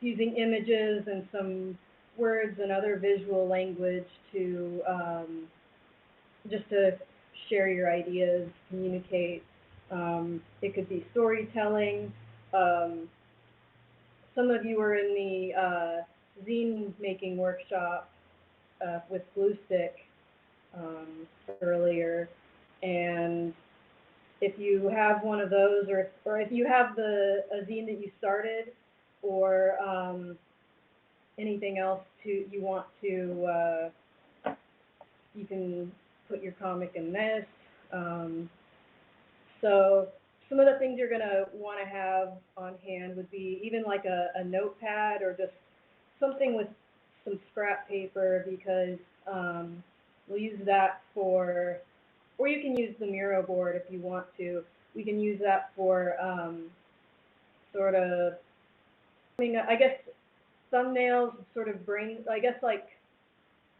using images and some words and other visual language to just to share your ideas, communicate. It could be storytelling. Um, some of you were in the zine making workshop with Glue Stick earlier, and if you have one of those, or if you have a zine that you started, or anything else you want to, you can put your comic in this. So some of the things you're going to want to have on hand would be even like a notepad or just something with some scrap paper, because we'll use that for, or you can use the Miro board if you want to. We can use that for sort of, I guess, thumbnails, sort of I guess like,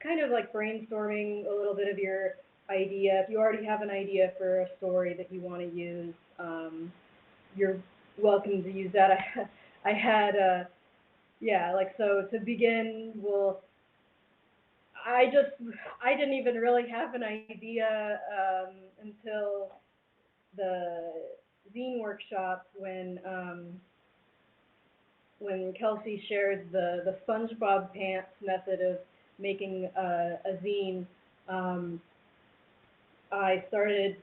kind of like brainstorming a little bit of your idea. If you already have an idea for a story that you want to use, you're welcome to use that. I had, yeah, like, so to begin, I didn't even really have an idea until the zine workshop when Kelsey shared the SpongeBob Pants method of making a zine. I started,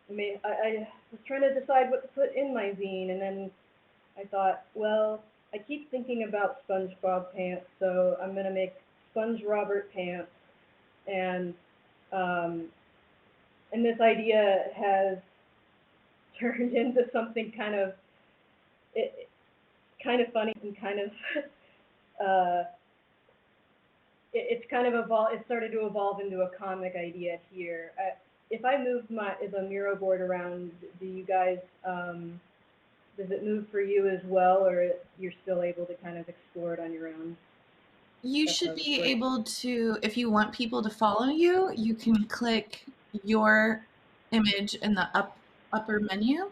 I was trying to decide what to put in my zine, and then I thought, well, I keep thinking about SpongeBob Pants, so I'm going to make Sponge Robert Pants, and um, and this idea has turned into something kind of, kind of funny and kind of uh, it's kind of evolved. It started to evolve into a comic idea here. If I moved the Miro board around, do you guys does it move for you as well, or you're still able to kind of explore it on your own? You That's should how this be works. able to, if you want people to follow you, you can click your image in the upper menu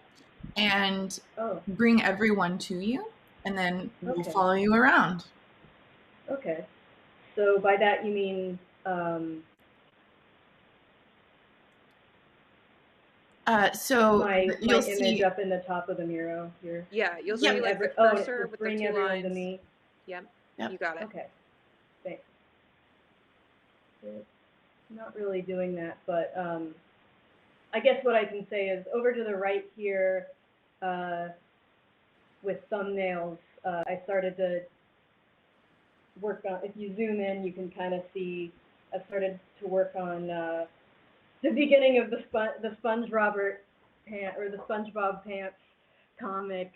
and Oh, bring everyone to you, and then we'll okay, follow you around. okay. So by that you mean So my you'll image see, up in the top of the Miro here. Yeah, you'll Bring see yep, like the oh, and cursor with the bring two everyone to lines. me. Yep, yep. you got it. Okay, thanks. It's not really doing that, but I guess what I can say is over to the right here, uh, with thumbnails, I started to work on. If you zoom in, you can kind of see. I started to work on the beginning of the Sponge Robert Pant or the SpongeBob Pants comic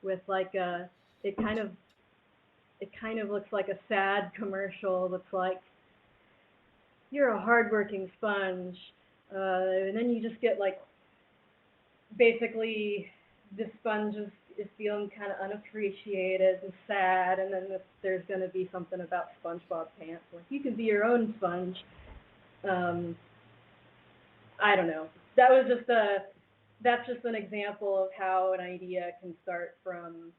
with like a it kind of it kind of looks like a sad commercial that's like, you're a hardworking sponge, and then you just get like basically the sponge is feeling kind of unappreciated and sad, and then there's going to be something about SpongeBob Pants, like you can be your own sponge. Um, I don't know. That was just a that's just an example of how an idea can start from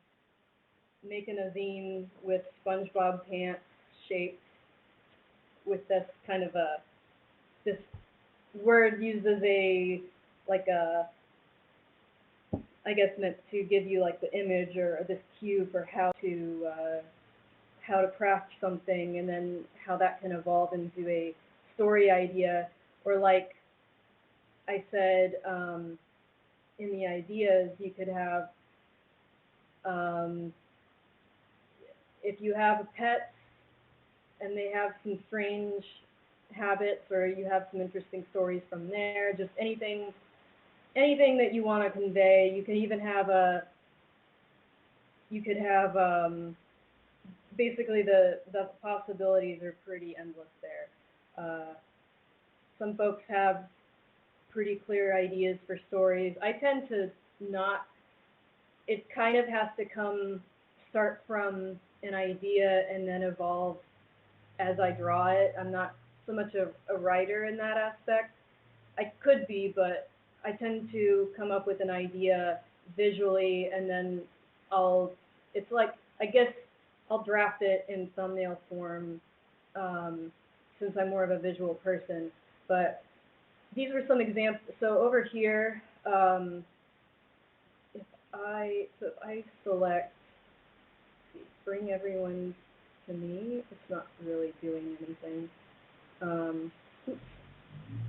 making a zine with SpongeBob Pants shaped with this kind of a this word used as a like a I guess meant to give you like the image or this cue for how to craft something, and then how that can evolve into a story idea, or like I said in the ideas you could have um, if you have pets and they have some strange habits, or you have some interesting stories from there, just anything that you want to convey. You can even have you could have basically the possibilities are pretty endless there. Some folks have pretty clear ideas for stories. I tend to not. It kind of has to start from an idea and then evolve as I draw it. I'm not so much a writer in that aspect. I could be, but I tend to come up with an idea visually, and then I'll. It's like, I guess I'll draft it in thumbnail form, um, since I'm more of a visual person. But these were some examples. So over here, if I select, bring everyone to me, it's not really doing anything. Oops.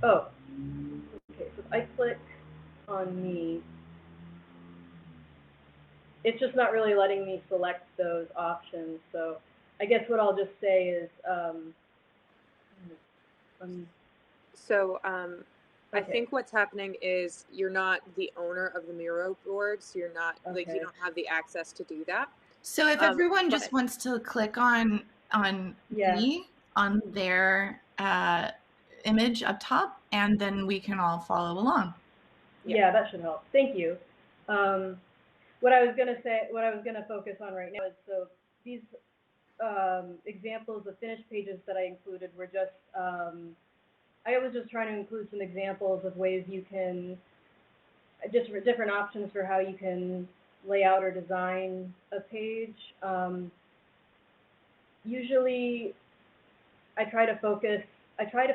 Oh, okay, so if I click on me, it's just not really letting me select those options. So I guess what I'll just say is, So I okay, think what's happening is you're not the owner of the Miro board, so you're not like you okay, don't have the access to do that. So if everyone but- just wants to click on yeah, me on their image up top, and then we can all follow along. yeah, that should help. Thank you. What I was gonna say, what I was gonna focus on right now is, so these examples of finished pages that I included were just, I was just trying to include some examples of ways you can, just different options for how you can lay out or design a page. Usually I try to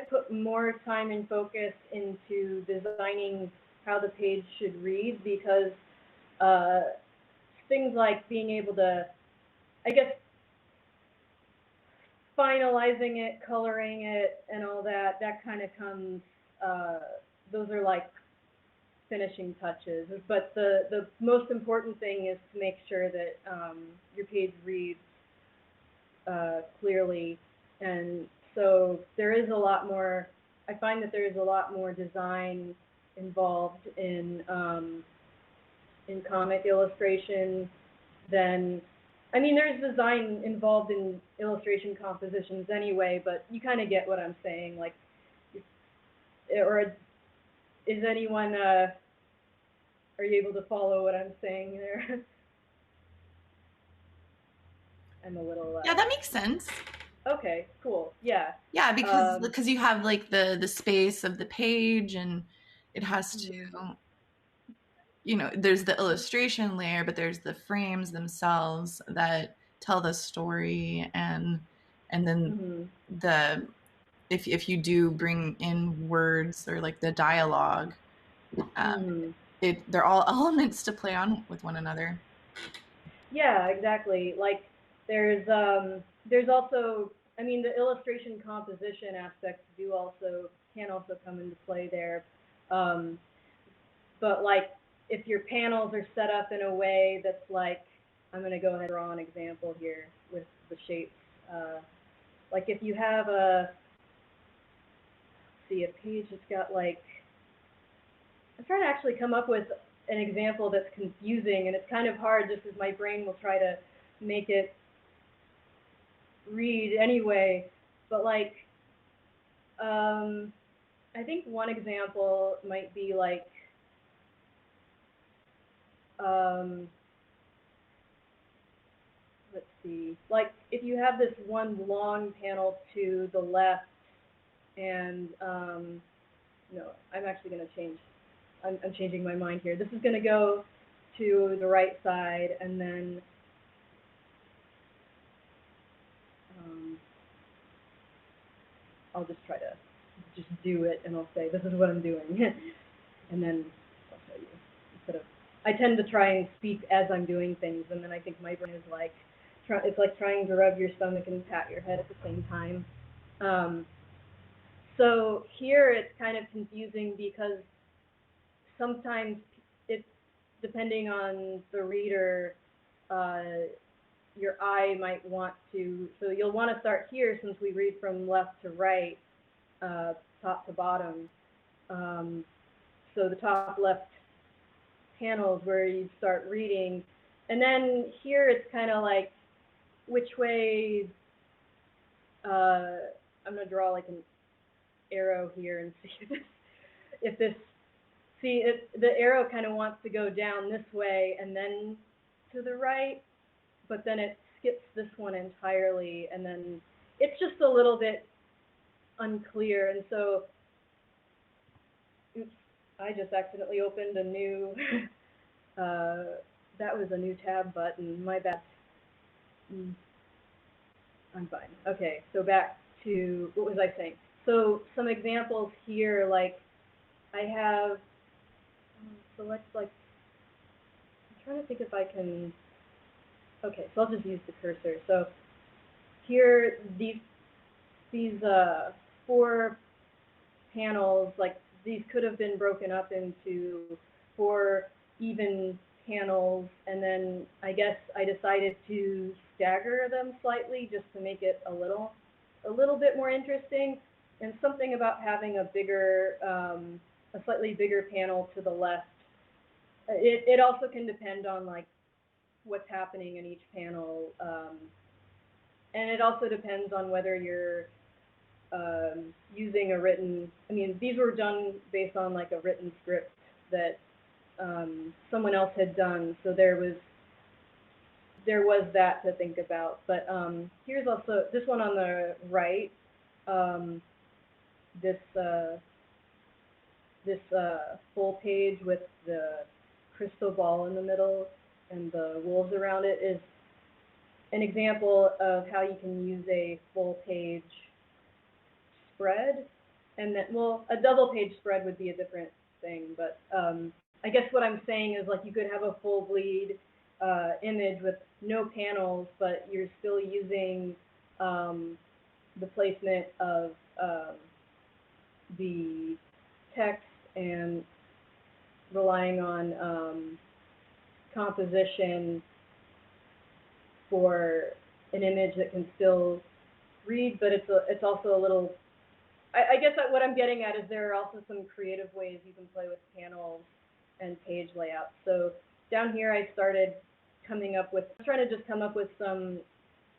put more time and focus into designing how the page should read, because things like being able to, I guess, finalizing it, coloring it, and all that, that kind of comes, those are like finishing touches. But the most important thing is to make sure that your page reads clearly. And so there is a lot more, I find that there is a lot more design involved in comic illustration than, I mean, there's design involved in illustration compositions anyway, but you kind of get what I'm saying. Like, or is anyone, are you able to follow what I'm saying there? I'm a little, Yeah, that makes sense. Okay, cool. Yeah. Yeah, because you have like the space of the page, and it has to, there's the illustration layer, but there's the frames themselves that tell the story, and then the if you do bring in words or like the dialogue, they're all elements to play on with one another. Yeah, exactly. Like there's also, I mean, the illustration composition aspects can also come into play there. But like if your panels are set up in a way that's like, I'm going to go ahead and draw an example here with the shapes. Like if you have a page that's got like, I'm trying to actually come up with an example that's confusing, and it's kind of hard just as my brain will try to make it read anyway. But like, I think one example might be like, let's see, like if you have this one long panel to the left, and no, I'm actually going to change. I'm changing my mind here. This is going to go to the right side, and then I'll just try to just do it, and I'll say, this is what I'm doing. And then I'll show you. I tend to try and speak as I'm doing things, and then I think my brain is like, it's like trying to rub your stomach and pat your head at the same time. So here it's kind of confusing because sometimes it's, depending on the reader, your eye might want to, so you'll want to start here since we read from left to right, top to bottom. So the top left panels where you start reading. And then here it's kind of like, which way, I'm going to draw like an arrow here and see if this, the arrow kind of wants to go down this way and then to the right, but then it skips this one entirely, and then it's just a little bit unclear. And so, oops, I just accidentally opened a new, that was a new tab button, my bad. I'm fine. Okay, so back to, what was I saying? So some examples here, like I have, so let's like, I'm trying to think if I can, okay, so I'll just use the cursor. So here, these 4 panels, like these could have been broken up into 4 even panels, and then I guess I decided to stagger them slightly just to make it a little bit more interesting. And something about having a bigger, a slightly bigger panel to the left. It also can depend on like what's happening in each panel, and it also depends on whether you're using a written, I mean, these were done based on like a written script that someone else had done, so there was that to think about. But here's also, this one on the right, this full page with the crystal ball in the middle and the wolves around it is an example of how you can use a full page spread. And then, well, a double page spread would be a different thing, but I guess what I'm saying is like you could have a full bleed image with no panels, but you're still using the placement of the text and relying on composition for an image that can still read, but it's also a little, I guess what I'm getting at is there are also some creative ways you can play with panels and page layouts. So down here I started trying to just come up with some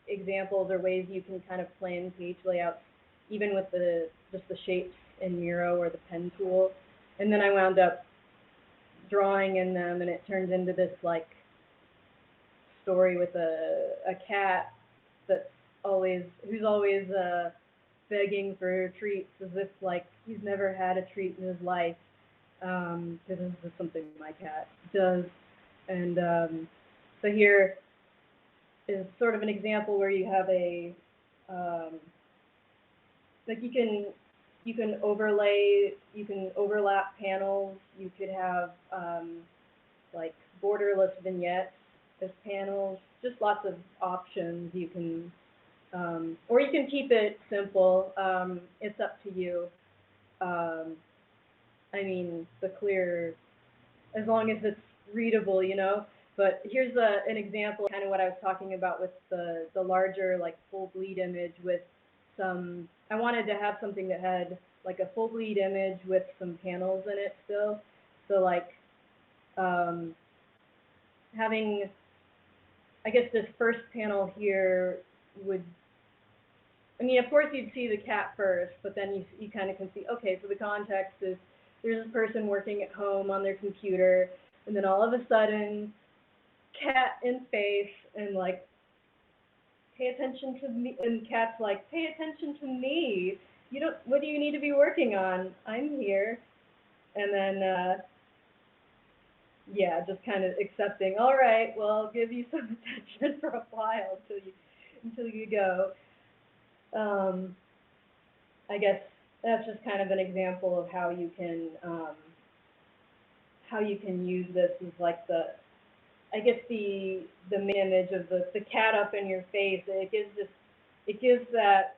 examples or ways you can kind of plan page layouts, even with just the shapes in Miro or the pen tool. And then I wound up drawing in them, and it turns into this like story with a cat who's always begging for treats, as if like he's never had a treat in his life, because this is something my cat does. And so here is sort of an example where you have a like you can overlap panels. You could have like borderless vignettes as panels. Just lots of options. You can or you can keep it simple. It's up to you. I mean, as long as it's readable, you know. But here's an example, kind of what I was talking about with the larger, like, full bleed image with some, I wanted to have something that had, like, a full bleed image with some panels in it still. So, like, having, I guess this first panel here would, I mean, of course you'd see the cat first, but then you kind of can see, okay, so the context is there's a person working at home on their computer, and then all of a sudden, cat in face, and like, pay attention to me, and cat's like, pay attention to me. What do you need to be working on? I'm here. And then, yeah, just kind of accepting, all right, well, I'll give you some attention for a while until you go. I guess that's just kind of an example of how you can use this as like I guess the main image of the cat up in your face. It gives that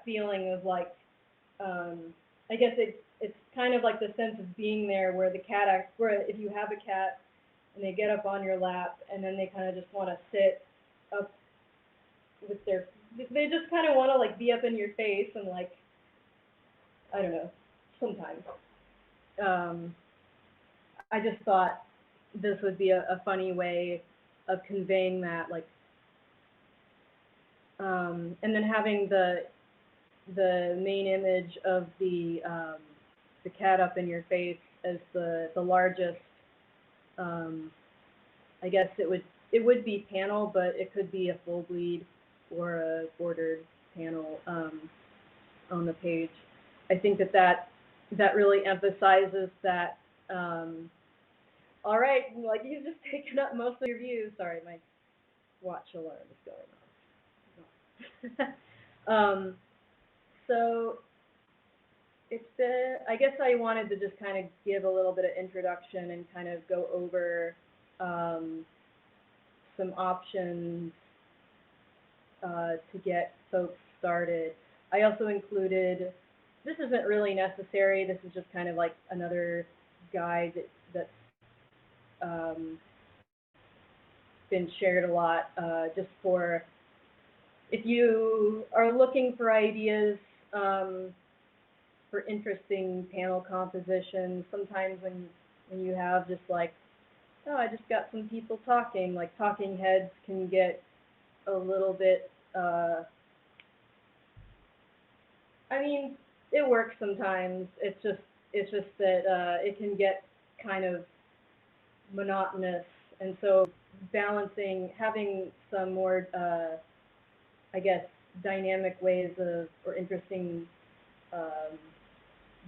feeling of like, I guess it's kind of like the sense of being there, where where if you have a cat and they get up on your lap and then they kind of just want to sit up with they just kind of want to like be up in your face, and like, I don't know, sometimes. I just thought this would be a funny way of conveying that, like, and then having the main image of the cat up in your face as the largest. I guess it would be panel, but it could be a full bleed or a bordered panel on the page. I think that really emphasizes that. All right, like, you've just taken up most of your view. Sorry, my watch alarm is going off. So I guess I wanted to just kind of give a little bit of introduction and kind of go over some options to get folks started. I also included, this isn't really necessary, this is just kind of like another guide that's been shared a lot, just for if you are looking for ideas for interesting panel compositions. Sometimes when you have just like, oh, I just got some people talking, like talking heads can get a little bit, I mean, it works sometimes. It's just that it can get kind of monotonous, and so balancing, having some more, I guess, dynamic ways of, or interesting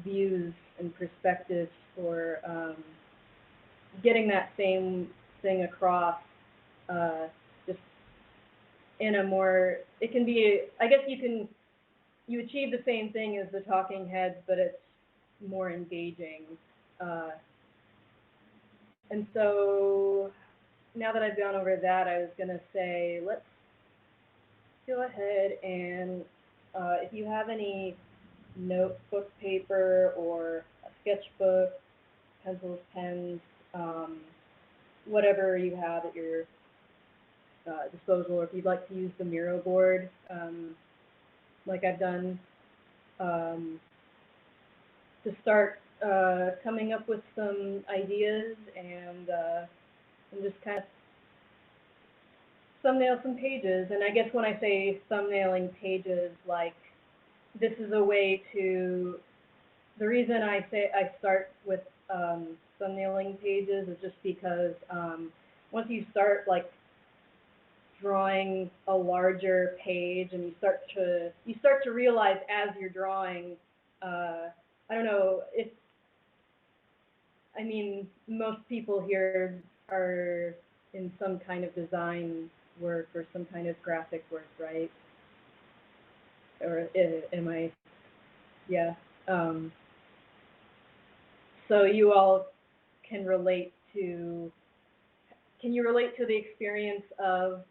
views and perspectives for getting that same thing across, just in a more, it can be, I guess you achieve the same thing as the talking heads, but it's more engaging. And so now that I've gone over that, I was going to say, let's go ahead and if you have any notebook paper or a sketchbook, pencils, pens, whatever you have at your disposal, or if you'd like to use the Miro board, like I've done, to start coming up with some ideas and just kind of thumbnail some pages. And I guess when I say thumbnailing pages, like, this is a way to, the reason I say I start with thumbnailing pages is just because once you start like drawing a larger page and you start to realize as you're drawing, I don't know if, I mean, most people here are in some kind of design work or some kind of graphic work, right? Or am I? Yeah. So you all can you relate to the experience of,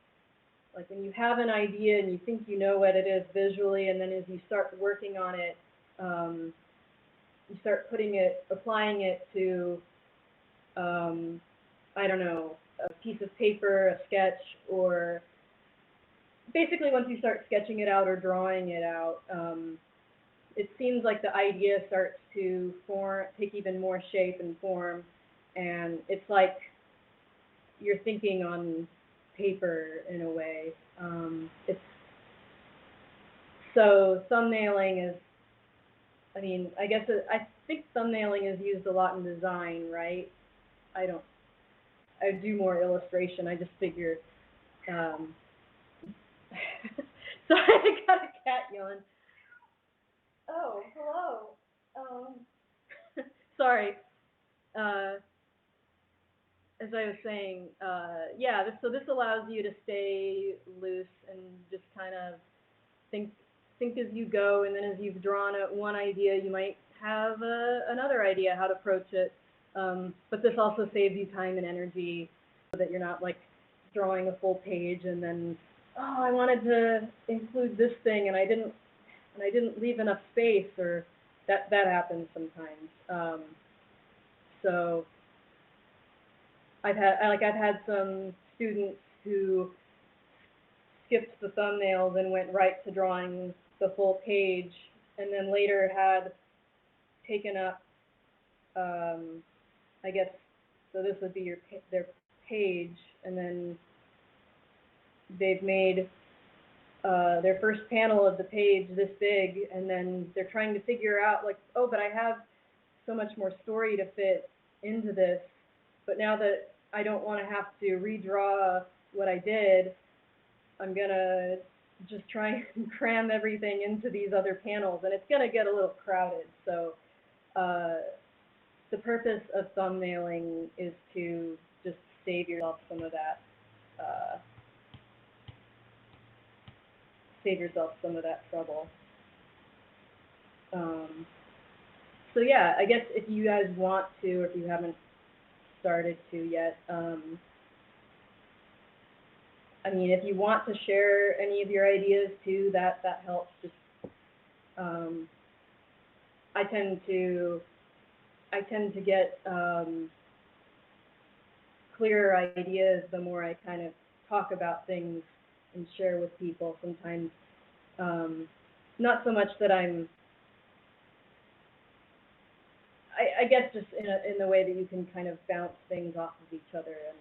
like, when you have an idea and you think you know what it is visually, and then as you start working on it, you start applying it to, I don't know, a piece of paper, a sketch, or basically once you start sketching it out or drawing it out, it seems like the idea starts to take even more shape and form, and it's like you're thinking on paper in a way. So thumbnailing is, I mean, I guess I think thumbnailing is used a lot in design, right? I do more illustration. I just figure, sorry, I got a cat yelling. Oh, hello. Sorry. As I was saying, yeah, so this allows you to stay loose and just kind of think as you go, and then as you've drawn one idea, you might have another idea how to approach it. But this also saves you time and energy, so that you're not like drawing a full page and then, oh, I wanted to include this thing and I didn't leave enough space, or that happens sometimes. So I've had some students who skipped the thumbnails and went right to drawing the full page, and then later had taken up, I guess, so this would be their page, and then they've made their first panel of the page this big, and then they're trying to figure out, like, oh, but I have so much more story to fit into this, but now that I don't want to have to redraw what I did, I'm gonna just try and cram everything into these other panels, and it's gonna get a little crowded. So the purpose of thumbnailing is to just save yourself some of that save yourself some of that trouble. So yeah, I guess if you guys want to, or if you haven't started to yet, I mean, if you want to share any of your ideas too, that helps. Just I tend to get clearer ideas the more I kind of talk about things and share with people. Sometimes, not so much that I guess just in the way that you can kind of bounce things off of each other, and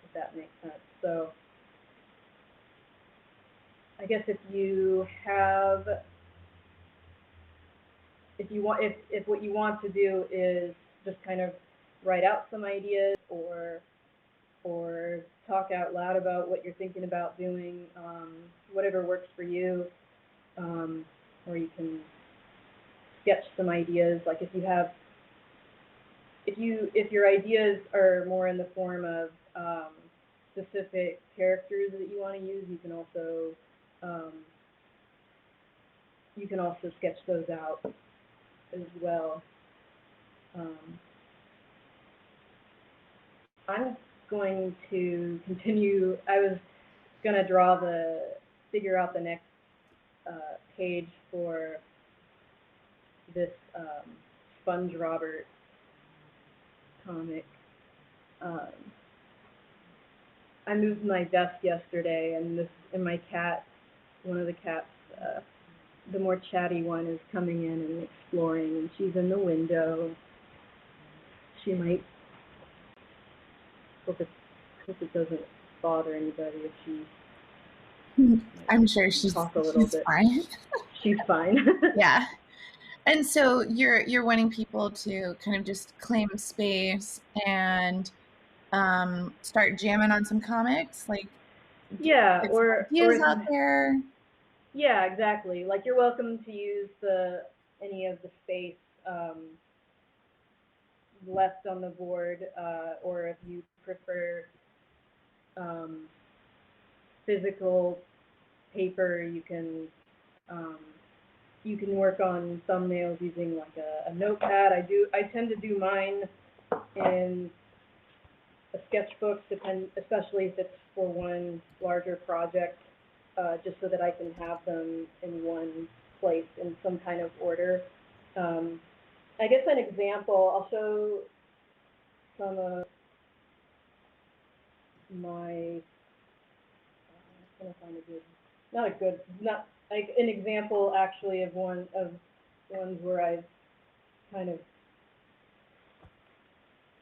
if that makes sense. So I guess if what you want to do is just kind of write out some ideas or talk out loud about what you're thinking about doing, whatever works for you, or you can sketch some ideas. Like if your ideas are more in the form of specific characters that you want to use, you can also sketch those out as well. I'm going to continue. I was going to figure out the next page for this Sponge Robert comic. I moved my desk yesterday, and my cat, one of the cats, the more chatty one, is coming in and exploring, and she's in the window. She might, hope it doesn't bother anybody if she I'm sure she's fine. She's fine. Yeah. And so you're wanting people to kind of just claim space and start jamming on some comics, like yeah, or ideas out there. Yeah, exactly. Like you're welcome to use any of the space left on the board, or if you prefer physical paper, you can work on thumbnails using like a notepad. I tend to do mine in a sketchbook, especially if it's for one larger project, just so that I can have them in one place in some kind of order. I guess an example, I'll show some of my, I'm trying to find not like an example actually of ones where I've kind of,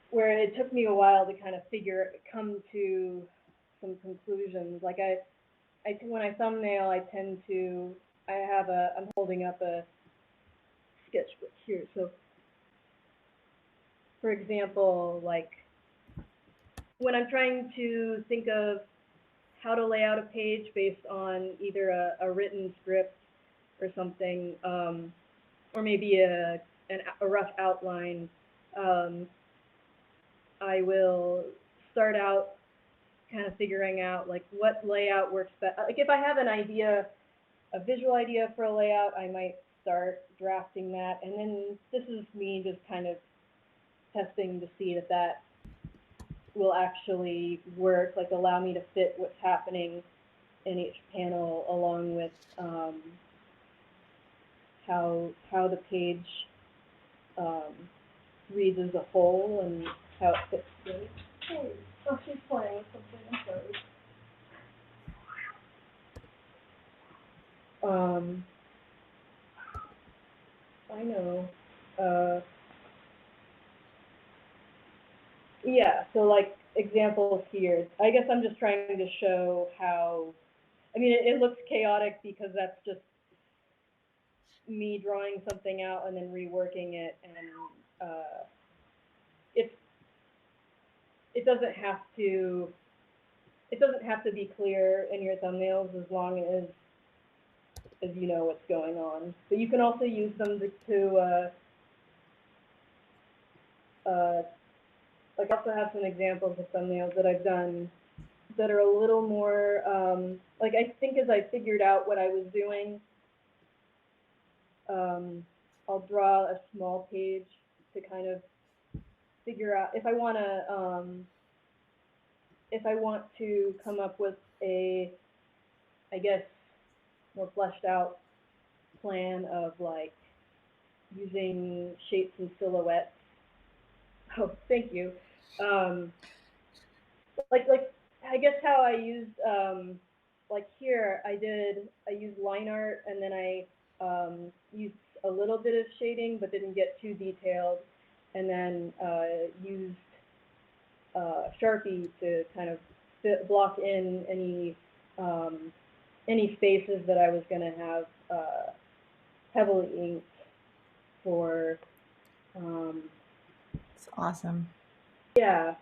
where it took me a while to kind of come to some conclusions. Like when I thumbnail, I'm holding up a sketchbook here. So for example, like when I'm trying to think of how to lay out a page based on either a written script or something, or maybe a rough outline, I will start out kind of figuring out like what layout works best. Like if I have a visual idea for a layout, I might start drafting that, and then this is me just kind of testing to see that will actually work, like allow me to fit what's happening in each panel along with how the page reads as a whole and how it fits through. Oh, she's playing with something, I'm sorry. I know. Yeah, so like examples here, I guess I'm just trying to show how, I mean, it looks chaotic because that's just me drawing something out and then reworking it, and it doesn't have to be clear in your thumbnails as long as you know what's going on. But you can also use them to like I also have some examples of thumbnails that I've done that are a little more, like I think as I figured out what I was doing, I'll draw a small page to kind of figure out if I want to come up with a, I guess, more fleshed out plan of like using shapes and silhouettes. Oh, thank you. Um, like I guess how I used like here I used line art and then I used a little bit of shading but didn't get too detailed, and then used Sharpie to kind of block in any spaces that I was going to have heavily inked for. It's awesome. Yeah,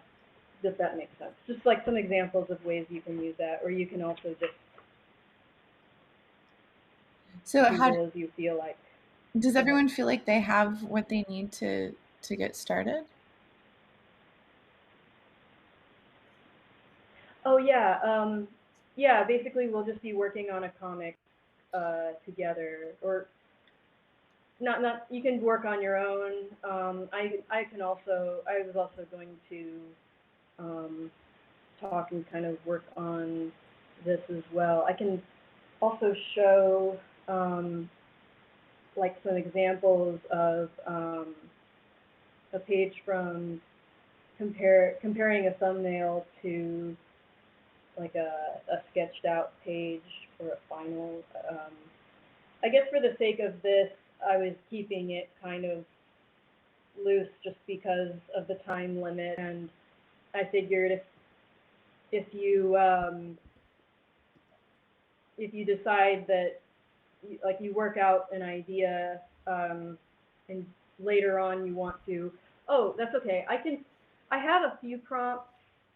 does that make sense? Just like some examples of ways you can use that, or you can also just So Google as you feel like. Does everyone feel like they have what they need to get started? Oh yeah, yeah. Basically, we'll just be working on a comic together, or not. You can work on your own. I can also. I was also going to talk and kind of work on this as well. I can also show like some examples of a page from comparing a thumbnail to like a sketched out page for a final. I guess for the sake of this, I was keeping it kind of loose just because of the time limit, and I figured if you decide that you work out an idea and later on you want to, oh, that's okay. I have a few prompts.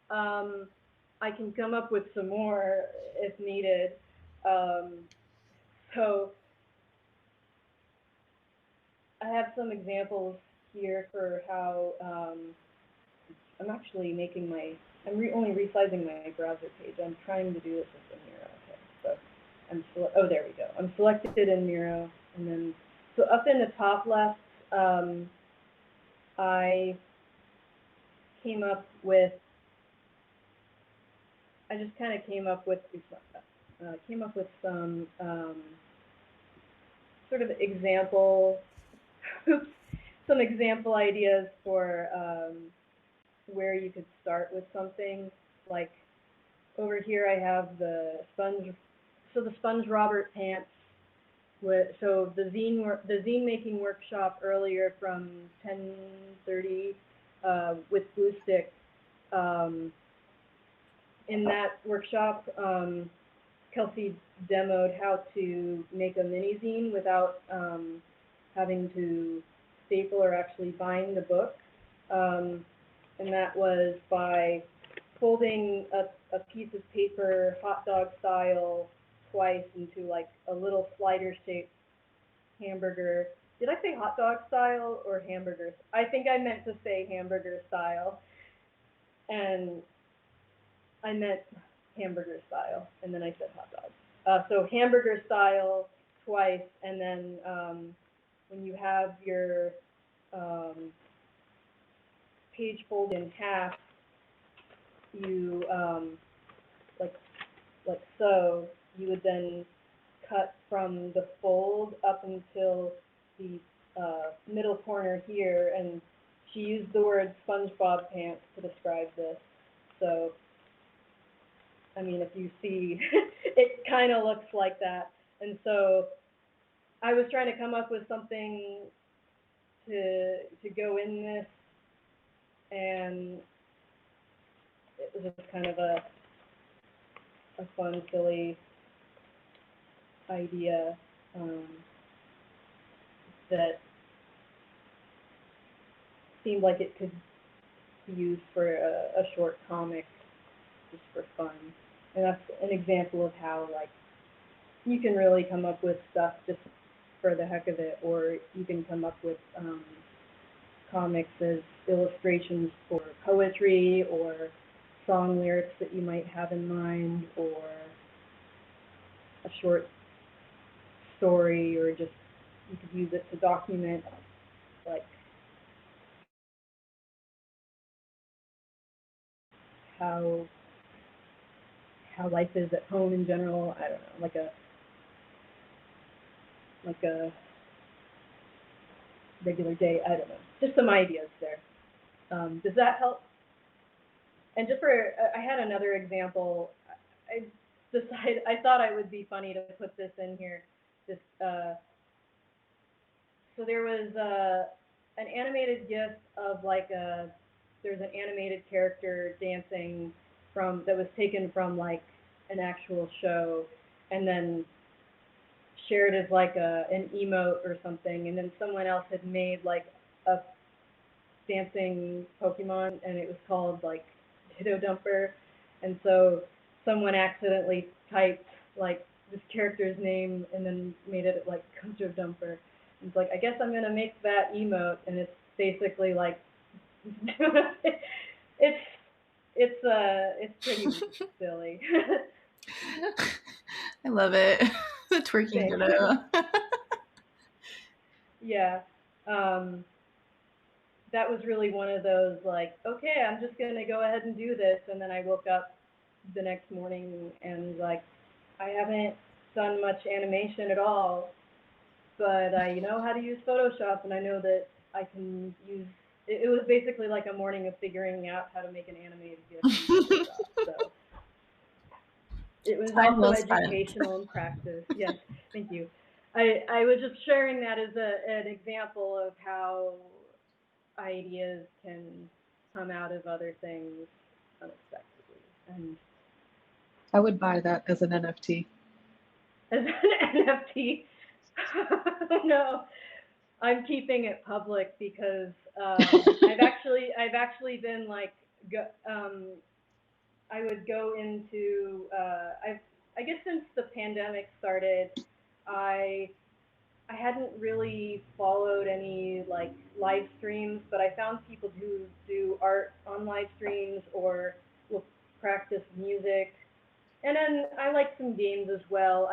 I can come up with some more if needed. So I have some examples here for how I'm actually making only resizing my browser page. I'm trying to do this with the Miro. Okay, so oh, there we go. I'm selected in Miro, and then so up in the top left, I just kind of came up with some sort of example, some example ideas for where you could start with something. Like over here, I have the Sponge Robert pants. So the zine making workshop earlier from 10:30 with Glue Stick. In that workshop, Kelsey demoed how to make a mini zine without having to staple or actually bind the book. And that was by folding a piece of paper hot dog style twice into like a little slider shaped hamburger. Did I say hot dog style or hamburger? I think I meant to say hamburger style. And I meant hamburger style, and then I said hot dog. So hamburger style twice, and then when you have your page folded in half, you like so, you would then cut from the fold up until the middle corner here, and she used the word SpongeBob pants to describe this. So, I mean, if you see, it kind of looks like that. And so I was trying to come up with something to go in this, and it was just kind of a fun, silly idea that seemed like it could be used for a short comic just for fun. And that's an example of how, like, you can really come up with stuff just for the heck of it, or you can come up with comics as illustrations for poetry or song lyrics that you might have in mind, or a short story, or just you could use it to document like how life is at home in general. I don't know, like a regular day. I don't know. Just some ideas there. Does that help? And just for, I had another example. I I thought it would be funny to put this in here. This, so there was an animated GIF of like there's an animated character dancing that was taken from like an actual show, and then shared as like an emote or something, and then someone else had made like a dancing Pokemon, and it was called like Ditto Dumper, and so someone accidentally typed like this character's name and then made it like Kojo Dumper. And it's like, I guess I'm gonna make that emote, and it's basically like it's pretty silly. I love it. The twerking Ditto. Yeah. That was really one of those like, okay, I'm just gonna go ahead and do this, and then I woke up the next morning and like, I haven't done much animation at all, but I know how to use Photoshop, and I know that I can use. It was basically like a morning of figuring out how to make an animated GIF in Photoshop. So it was also educational and practice. Yes, thank you. I was just sharing that as an example of how ideas can come out of other things unexpectedly. And I would buy that as an NFT. As an NFT? No, I'm keeping it public because I've actually been like, I would go into I guess since the pandemic started, I hadn't really followed any like live streams, but I found people who do art on live streams or will practice music. And then I like some games as well.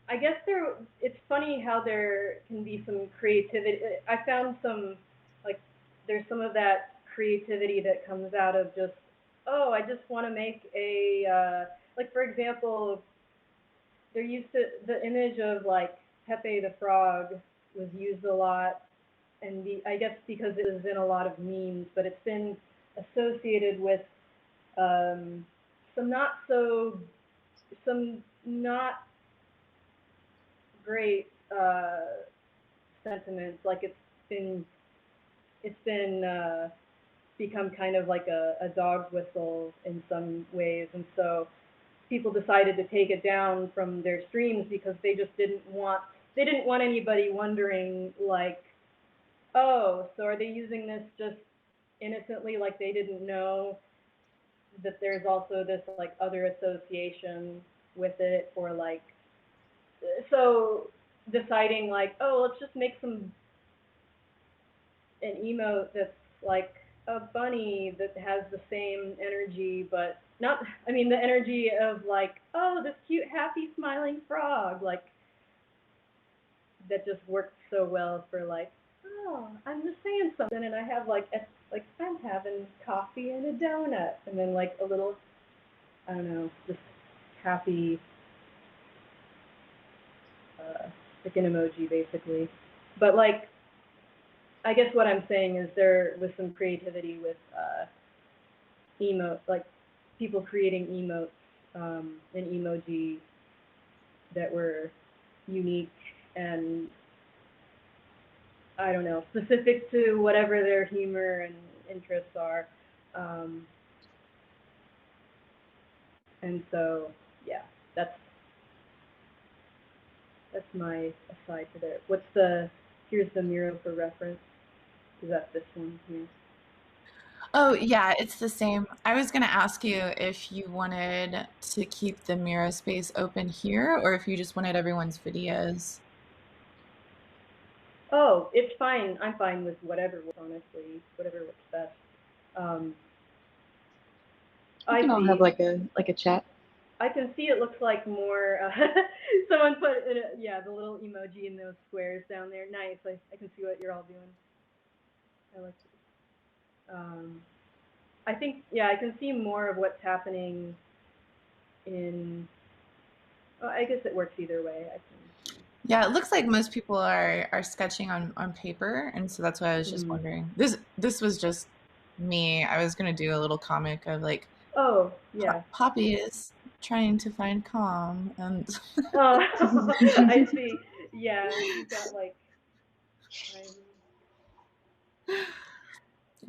I guess it's funny how there can be some creativity. I found some, like, there's some of that creativity that comes out of just, oh, I just want to make like, for example, the image of like Pepe the Frog was used a lot, and I guess because it was in a lot of memes, but it's been associated with um, some not great sentiments. Like it's been become kind of like a dog's whistle in some ways, and so people decided to take it down from their streams because they didn't want anybody wondering like, oh, so are they using this just innocently, like they didn't know that there's also this like other association with it, or like, so deciding like, oh, let's just make an emote that's like a bunny that has the same energy, but not, I mean, the energy of like, oh, this cute, happy, smiling frog, like, that just worked so well for like, oh, I'm just saying something, and I have like, I'm having coffee and a donut, and then like a little, I don't know, just happy, like an emoji basically. But like, I guess what I'm saying is there was some creativity with emote, like people creating emotes and emoji that were unique and, I don't know, specific to whatever their humor and interests are. And so, yeah, that's my aside to there. Here's the Miro for reference. Is that this one here? Oh, yeah, it's the same. I was going to ask you if you wanted to keep the Miro space open here or if you just wanted everyone's videos. Oh, it's fine. I'm fine with whatever, honestly, whatever works best. We I can all see. have like a chat. I can see it looks like more, someone put, yeah, the little emoji in those squares down there. Nice. I can see what you're all doing. I like it. I think, yeah, I can see more of what's happening in, well, I guess it works either way. I can. Yeah, it looks like most people are sketching on paper, and so that's why I was just wondering. This was just me. I was gonna do a little comic of like Oh, yeah. Poppy is trying to find calm, and Oh, I see. Yeah, you've got like,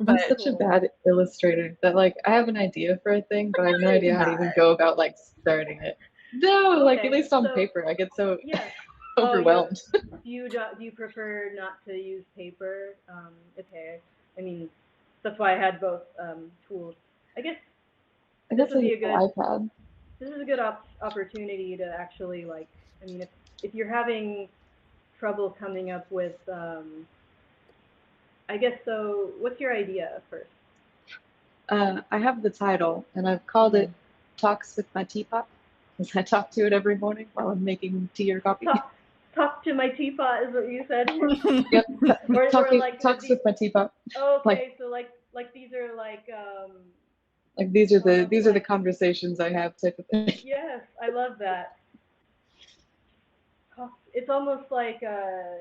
I'm but such a cool. bad illustrator that like I have an idea for a thing, but I have no idea how to even go about like starting it. No, like at Okay, least on so, paper, I get so yeah. Oh, overwhelmed. do you prefer not to use paper? Okay. I mean, that's why I had both tools. I guess I this guess I would be use a the good iPad. this is a good opportunity to actually like. I mean, if you're having trouble coming up with I guess so. What's your idea first? I have the title, and I've called it Mhm. "Talks with My Teapot," because I talk to it every morning while I'm making tea or coffee. Talk to my teapot is what you said. Yep, or like talks these. with my teapot. Oh, Like okay, so like these are like almost these are the like, conversations I have type of thing. yes, I love that. It's almost like I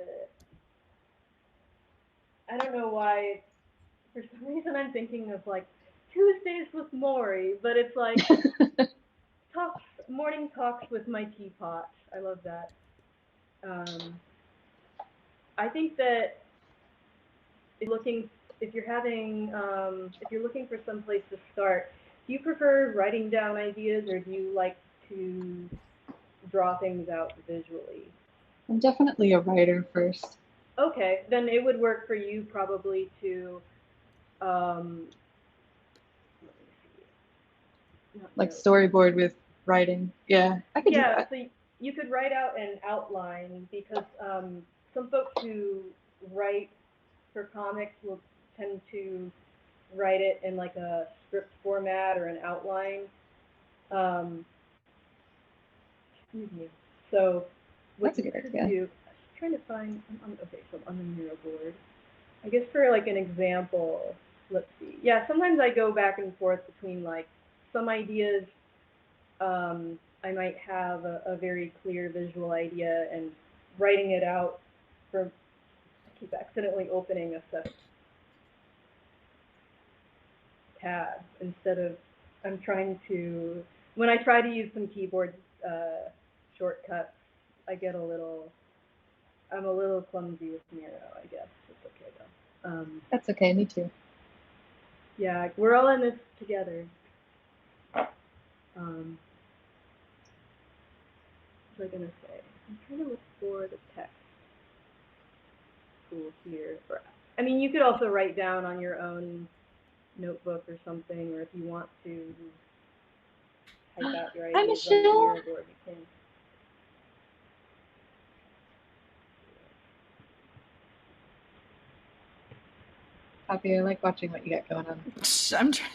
don't know why. For some reason, I'm thinking of like Tuesdays with Maury, but it's like talks, morning talks with my teapot. I love that. Um, I think that looking, if you're having, if you're looking for some place to start, do you prefer writing down ideas or do you like to draw things out visually? I'm definitely a writer first. Okay, then it would work for you probably to, um, let me see, not Like notes. storyboard with writing. Yeah, I could do Yeah, that. so you could write out an outline because some folks who write for comics will tend to write it in like a script format or an outline. Um, excuse me. So what That's a you good could idea. do, I'm trying to find, okay, so I'm on the Miro board. I guess for like an example, let's see. Yeah, sometimes I go back and forth between like some ideas. I might have a very clear visual idea and writing it out for. I keep accidentally opening a set of tabs instead of. I'm trying to. When I try to use some keyboard shortcuts, I get a little. I'm a little clumsy with Miro, I guess. It's okay though. That's okay, me too. Yeah, we're all in this together. Um, what was I gonna say? I'm trying to look for the text tool here. I mean, you could also write down on your own notebook or something, or if you want to type out your Hi, ideas on the Michelle. Miro board, you can. Poppy, I like watching what you got going on. I'm trying.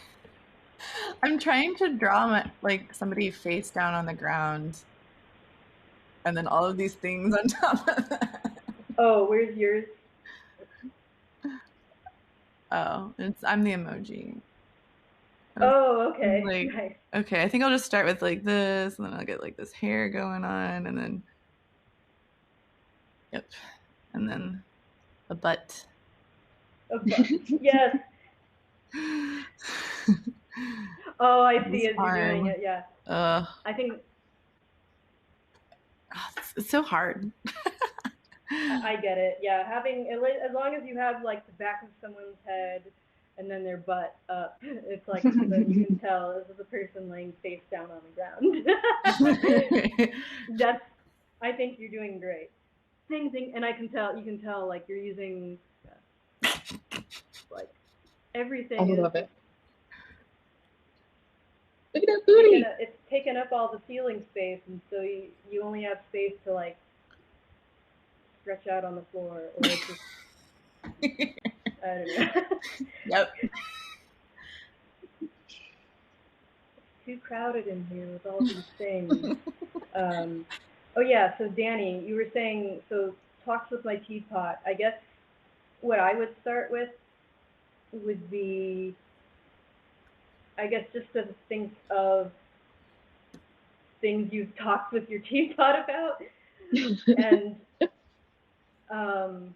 I'm trying to draw like somebody face down on the ground, and then all of these things on top of that. Oh, where's yours? Oh, I'm the emoji. Oh, okay, Like, nice. okay, I think I'll just start with like this, and then I'll get like this hair going on, and then, yep, and then a butt. Yes. Oh, I see. This As you're doing arm. it, yeah. I think It's so hard. I get it. Yeah, having as long as you have like the back of someone's head and then their butt up, it's like then you can tell this is a person laying face down on the ground. That's. I think you're doing great. Thing, and I can tell. You can tell like you're using like I everything is love it. Look at that booty. it's taken up all the ceiling space, and so you only have space to like stretch out on the floor, or it's just I don't know. Yep. too crowded in here with all these things. Oh yeah, so Danny, you were saying, so talks with my teapot. I guess what I would start with would be, I guess, just to think of things you've talked with your teapot about, and um,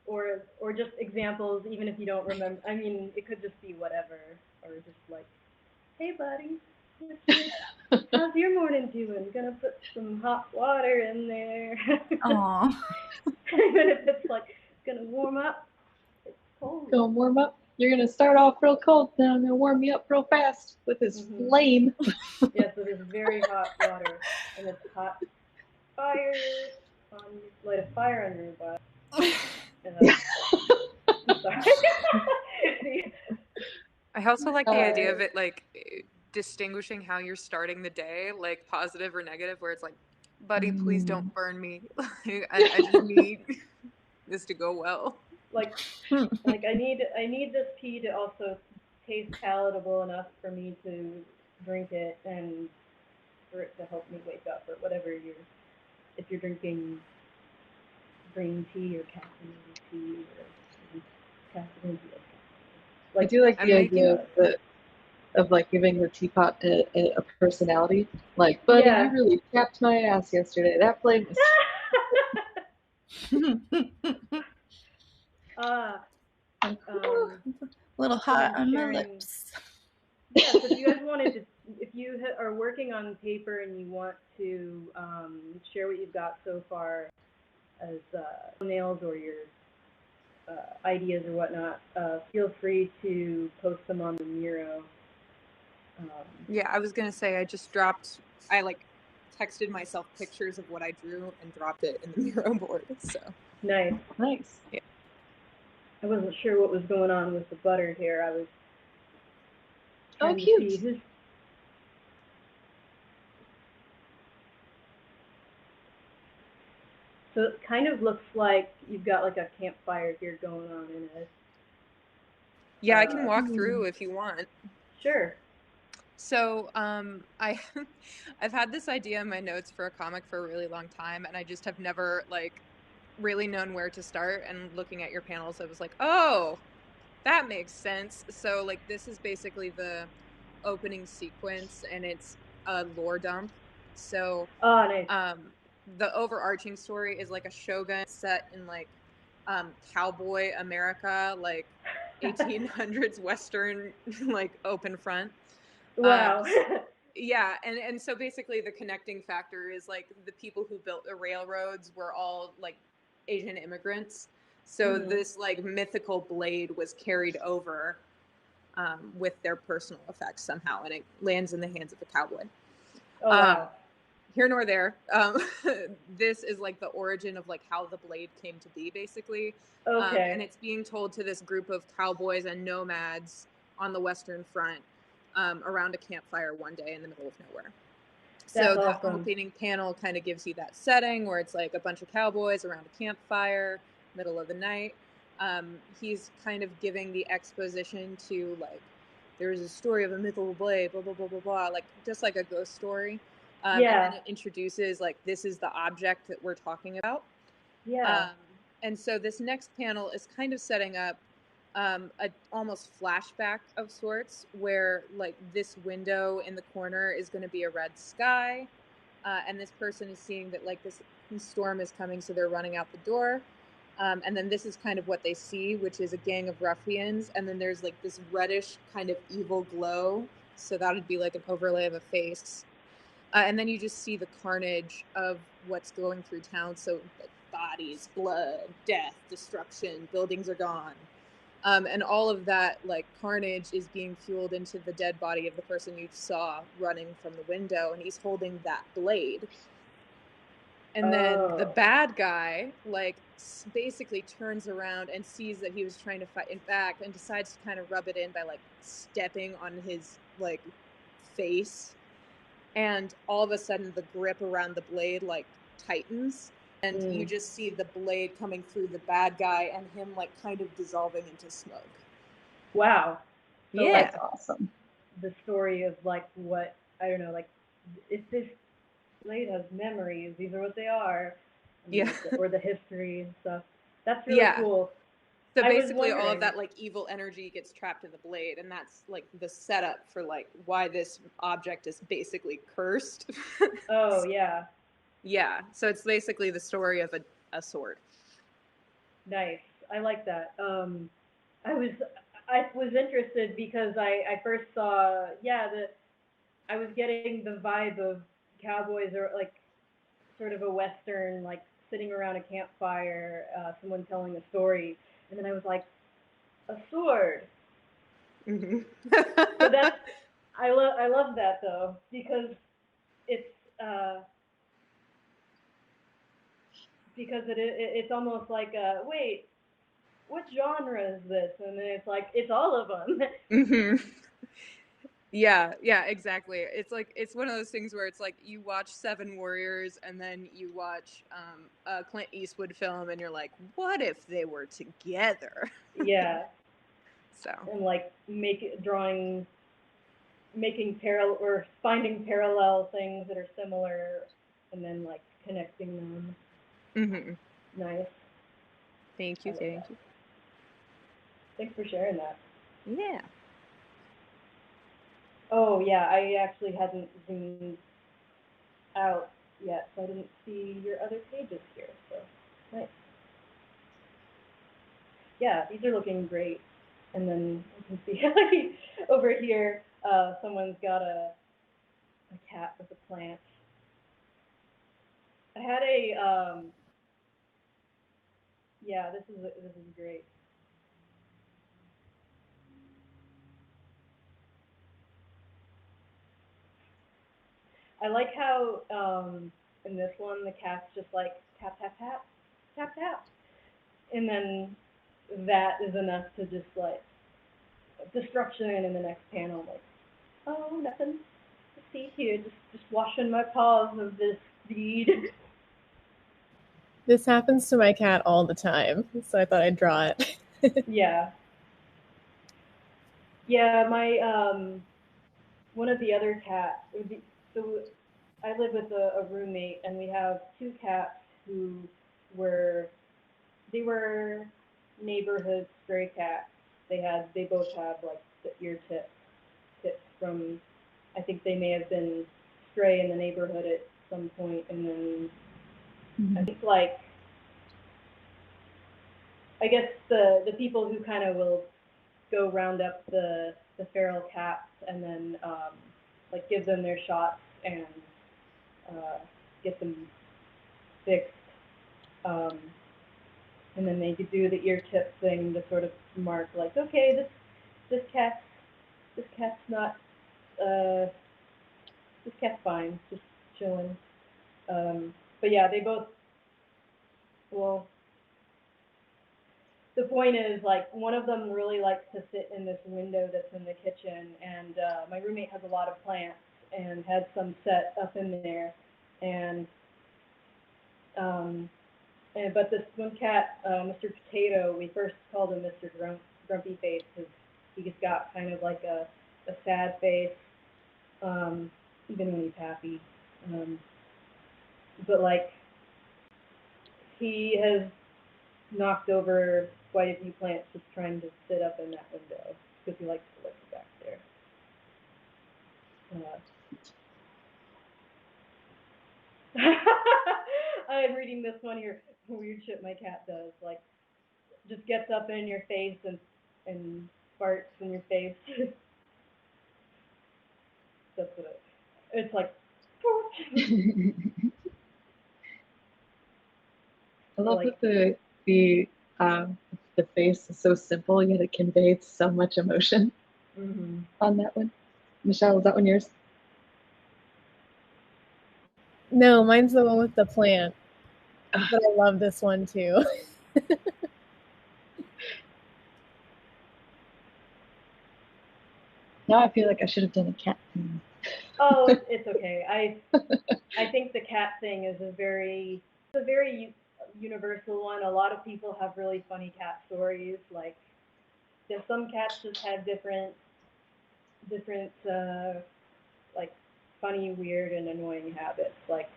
or just examples, even if you don't remember. I mean, it could just be whatever, or just like, hey buddy, how's your morning doing? Gonna put some hot water in there. Aw. Even if it's like gonna warm up, it's cold. Gonna warm up. You're gonna start off real cold, then I'm gonna warm you up real fast with this flame. Yeah, so there's very hot water, and it's hot fire. Light a fire under your butt. I'm sorry. I also like the idea of it, like, distinguishing how you're starting the day, like positive or negative, where it's like, buddy, please don't burn me. I just need this to go well. Like I need this tea to also taste palatable enough for me to drink it and for it to help me wake up, or whatever if you're drinking green tea or caffeinated tea or caffeinated. I do like the idea of like giving the teapot a personality. Like, buddy, you really chapped my ass yesterday. That flame was a little hot on my lips. Yeah, so if you guys wanted to, if you are working on paper and you want to share what you've got so far as nails or your ideas or whatnot, feel free to post them on the Miro. Yeah, I was gonna say I texted myself pictures of what I drew and dropped it in the Miro board. So nice. Yeah. I wasn't sure what was going on with the butter here. I was trying to see who's. So it kind of looks like you've got like a campfire here going on in it. Yeah, I can walk through if you want. Sure. So I've had this idea in my notes for a comic for a really long time, and I just have never really known where to start. And looking at your panels, I was like, oh, that makes sense. So this is basically the opening sequence, and it's a lore dump. So nice. The overarching story is like a shogun set in cowboy America, 1800s Western open front. Wow. Yeah, and so basically the connecting factor is the people who built the railroads were all Asian immigrants. So this mythical blade was carried over with their personal effects somehow, and it lands in the hands of a cowboy. Oh, wow. Here nor there. This is the origin of how the blade came to be, basically. Okay. And it's being told to this group of cowboys and nomads on the Western Front around a campfire one day in the middle of nowhere. That's so awesome. The opening panel kind of gives you that setting where it's a bunch of cowboys around a campfire, middle of the night. He's kind of giving the exposition to there's a story of a mythical blade, blah blah blah blah blah, just like a ghost story. And then it introduces this is the object that we're talking about. Yeah. And so this next panel is kind of setting up a almost flashback of sorts, where this window in the corner is going to be a red sky, and this person is seeing that this storm is coming, so they're running out the door. And then this is kind of what they see, which is a gang of ruffians, and then there's this reddish kind of evil glow, so that would be an overlay of a face. And then you just see the carnage of what's going through town. So bodies, blood, death, destruction, buildings are gone. And all of that carnage is being fueled into the dead body of the person you saw running from the window. And he's holding that blade. And then the bad guy basically turns around and sees that he was trying to fight back and decides to kind of rub it in by stepping on his face. And all of a sudden the grip around the blade tightens, and you just see the blade coming through the bad guy and him kind of dissolving into smoke. Wow. So Yeah. like That's awesome. the story of like what, I don't know, like if this blade has memories, these are what they are, and Yeah. or the history and stuff. That's really Yeah. cool. So I was basically all of wondering. that like evil energy gets trapped in the blade, and that's like the setup for like why this object is basically cursed. Oh yeah, Yeah. So it's basically the story of a sword. nice. I like that. I was I was interested because I first saw, I was getting the vibe of cowboys, or like sort of a western, like sitting around a campfire, someone telling a story, and then I was like, a sword. Mm-hmm. So that's, I love that though, because it's it's almost like, wait, what genre is this? And then it's like, it's all of them. Mm-hmm. Yeah, yeah, exactly. It's like it's one of those things where it's like you watch Seven Warriors and then you watch a Clint Eastwood film and you're like, what if they were together? Yeah, So and like making parallel, or finding parallel things that are similar, and then like connecting them. mm-hmm. Nice. Thank you, thank you. Thanks for sharing that. Yeah. Oh yeah, I actually hadn't zoomed out yet, so I didn't see your other pages here. So nice. Yeah, these are looking great. And then you can see like, over here, someone's got a cat with a plant. I had yeah, this is great. I like how in this one the cat's just like tap tap tap tap tap, and then that is enough to just like destruction in the next panel. Like, oh, nothing to see here, just washing my paws of this deed. This happens to my cat all the time, so I thought I'd draw it. Yeah. Yeah, my one of the other cats. So I live with a roommate, and we have two cats who were they were neighborhood stray cats. They both have like the ear tips from, I think they may have been stray in the neighborhood at some point, and then I think like, I guess the people who kind of will go round up the feral cats, and then like give them their shots and get them fixed. And then they could do the ear tip thing to sort of mark like, okay, this cat's not this cat's fine, just chilling. But yeah, they both, well, the point is, like, one of them really likes to sit in this window that's in the kitchen, and my roommate has a lot of plants and had some set up in there, and but this one cat, Mr. Potato, we first called him Mr. Grumpy Face because he just got kind of like a sad face, even when he's happy. But like, he has knocked over quite a few plants just trying to sit up in that window because he likes to look back there. I'm reading this one here. Weird shit my cat does, like, just gets up in your face and farts in your face. That's what it's like. I love that the face is so simple, yet it conveys so much emotion on that one. Michelle, is that one yours? No, mine's the one with the plant. But I love this one too. Now I feel like I should have done a cat thing. Oh, it's okay. I think the cat thing is a very universal one. A lot of people have really funny cat stories. Like, some cats just have different different, like, funny, weird, and annoying habits. Like,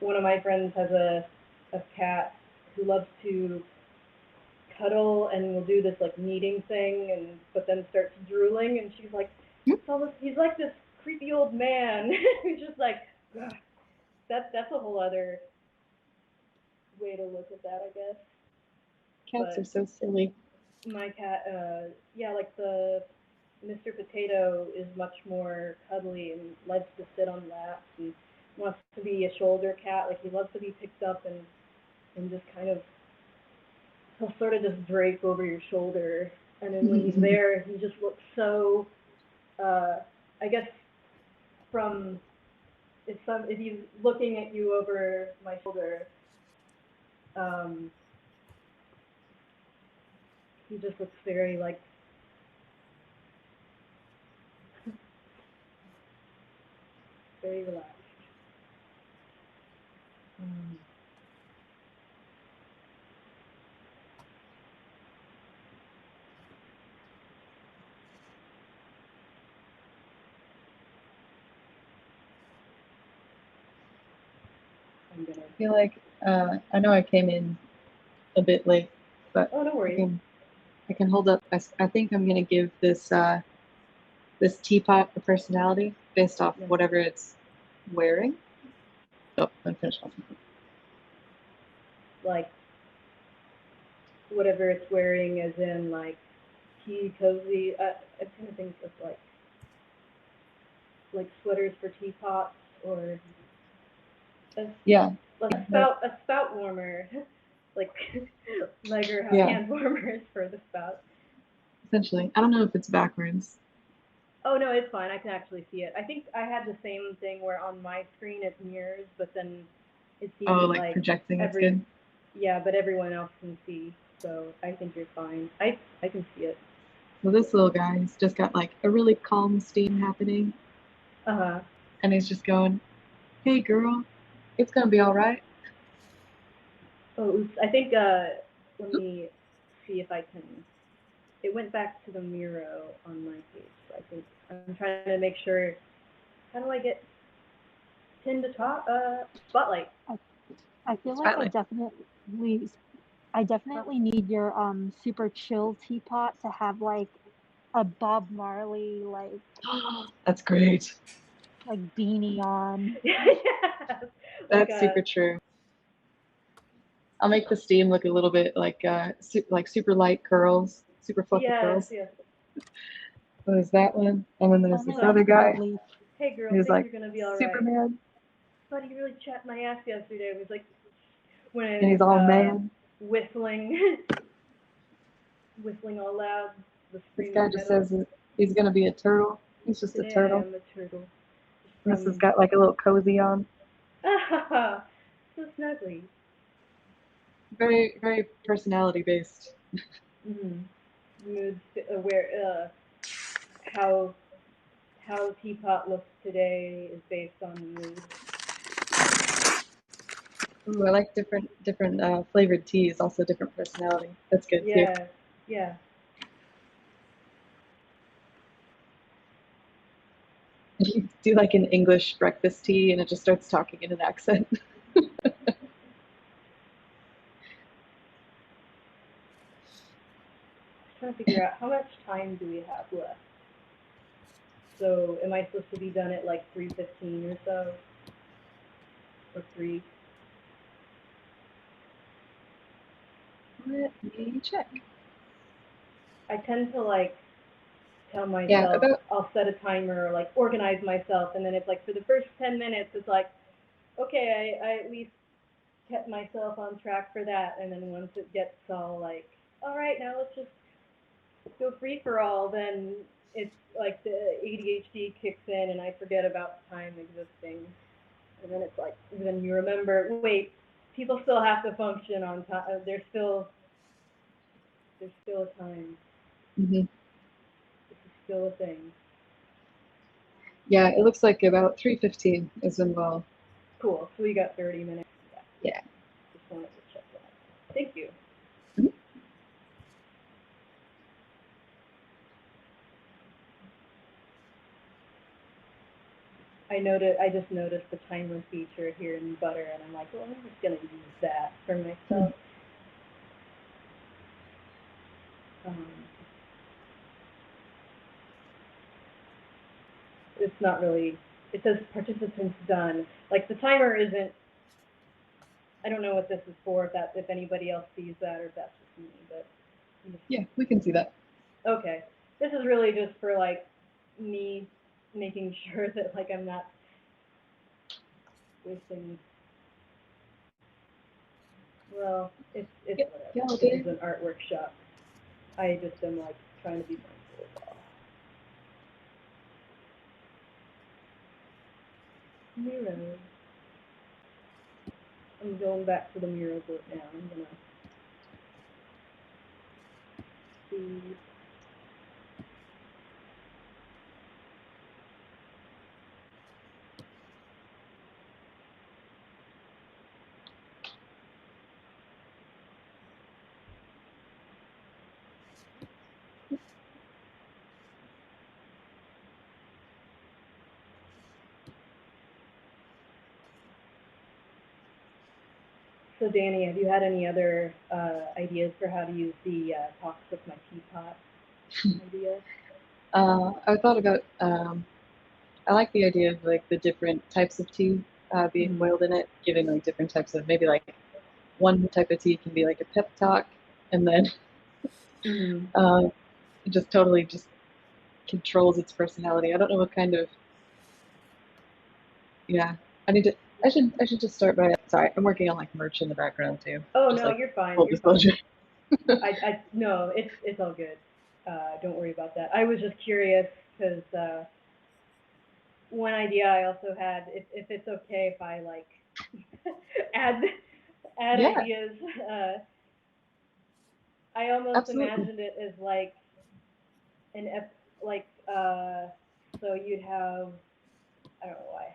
one of my friends has a cat who loves to cuddle and will do this like kneading thing, and but then starts drooling, and she's like, he's like this creepy old man who's just like, ugh. That's a whole other way to look at that, I guess. Cats are so silly. My cat, yeah, like the Mr. Potato is much more cuddly and likes to sit on laps and wants to be a shoulder cat. Like he loves to be picked up and just kind of, he'll sort of just drape over your shoulder. And then when he's there, he just looks so, I guess, from, if he's looking at you over my shoulder, he just looks very, like, very relaxed. I feel like I know I came in a bit late, but oh, no worries. I can hold up. I think I'm gonna give this this teapot a personality based off whatever it's wearing. Oh, I'm finished. Like whatever it's wearing, as in like tea, cozy. I kind of think of like sweaters for teapots, or a spout warmer, like leg or hand warmers for the spout. Essentially, I don't know if it's backwards. Oh no, it's fine. I can actually see it. I think I had the same thing where on my screen it mirrors, but then it seems like projecting. It's good. Yeah, but everyone else can see, so I think you're fine. I can see it. Well, this little guy's just got like a really calm steam happening. And he's just going, "Hey, girl, it's gonna be all right." Oh, oops. I think let me see if I can. It went back to the Miro on my page. So I think I'm trying to make sure. How do I get pinned to top? Spotlight. I feel like I definitely need your super chill teapot to have like a Bob Marley like. That's great. Like beanie on. Yeah. That's super true. I'll make the steam look a little bit like super light curls, super fluffy curls. Yes. What is that one? And then there's this other guy. Hey girl, he's things like are gonna be all right. Superman. Buddy, you really chapped my ass yesterday. It was like and he's all mad, whistling all loud. This guy just says he's gonna be a turtle. He's just Today a turtle. I am a turtle. This has got like a little cozy on. So snuggly. Very, very personality based. Mood, how Teapot looks today is based on mood. Ooh, I like different flavored teas, also different personality. That's good too. Yeah. You do like an English breakfast tea and it just starts talking in an accent. Trying to figure out how much time do we have left. So am I supposed to be done at like 3:15 or so? Or 3? Let me check. I tend to like tell myself I'll set a timer or like organize myself, and then it's like for the first 10 minutes it's like, okay, I at least kept myself on track for that, and then once it gets all like, all right, now let's just go free for all, then it's like the ADHD kicks in and I forget about time existing. And then it's like, then you remember, wait, people still have to function on time. There's still a time. Mm-hmm. This is still a thing. Yeah, it looks like about 3:15 is when we'll. Cool. So we got 30 minutes. Yeah. Just wanted to check that. Thank you. I just noticed the timer feature here in Butter, and I'm like, well, I'm just gonna use that for myself. It's not really. It says participants done. Like the timer isn't. I don't know what this is for. If anybody else sees that, or if that's just me, but. Yeah, we can see that. Okay, this is really just for like me making sure that like I'm not wasting. Well, it's whatever. This is an art workshop. I just am like trying to be mindful. Miro. I'm going back to the Miro book now. I'm gonna see. So Danny, have you had any other ideas for how to use the talks with my teapot idea? I thought about, I like the idea of like the different types of tea being boiled in it, giving like different types of, maybe like one type of tea can be like a pep talk, and then it just totally just controls its personality. I don't know what kind of, yeah, I should just start by, sorry, I'm working on like merch in the background too. Oh, just, no, like, you're fine. Full disclosure. No, it's all good. Don't worry about that. I was just curious because one idea I also had, if it's okay if I like add Yeah. ideas. I almost Absolutely. imagined it as like so you'd have, I don't know why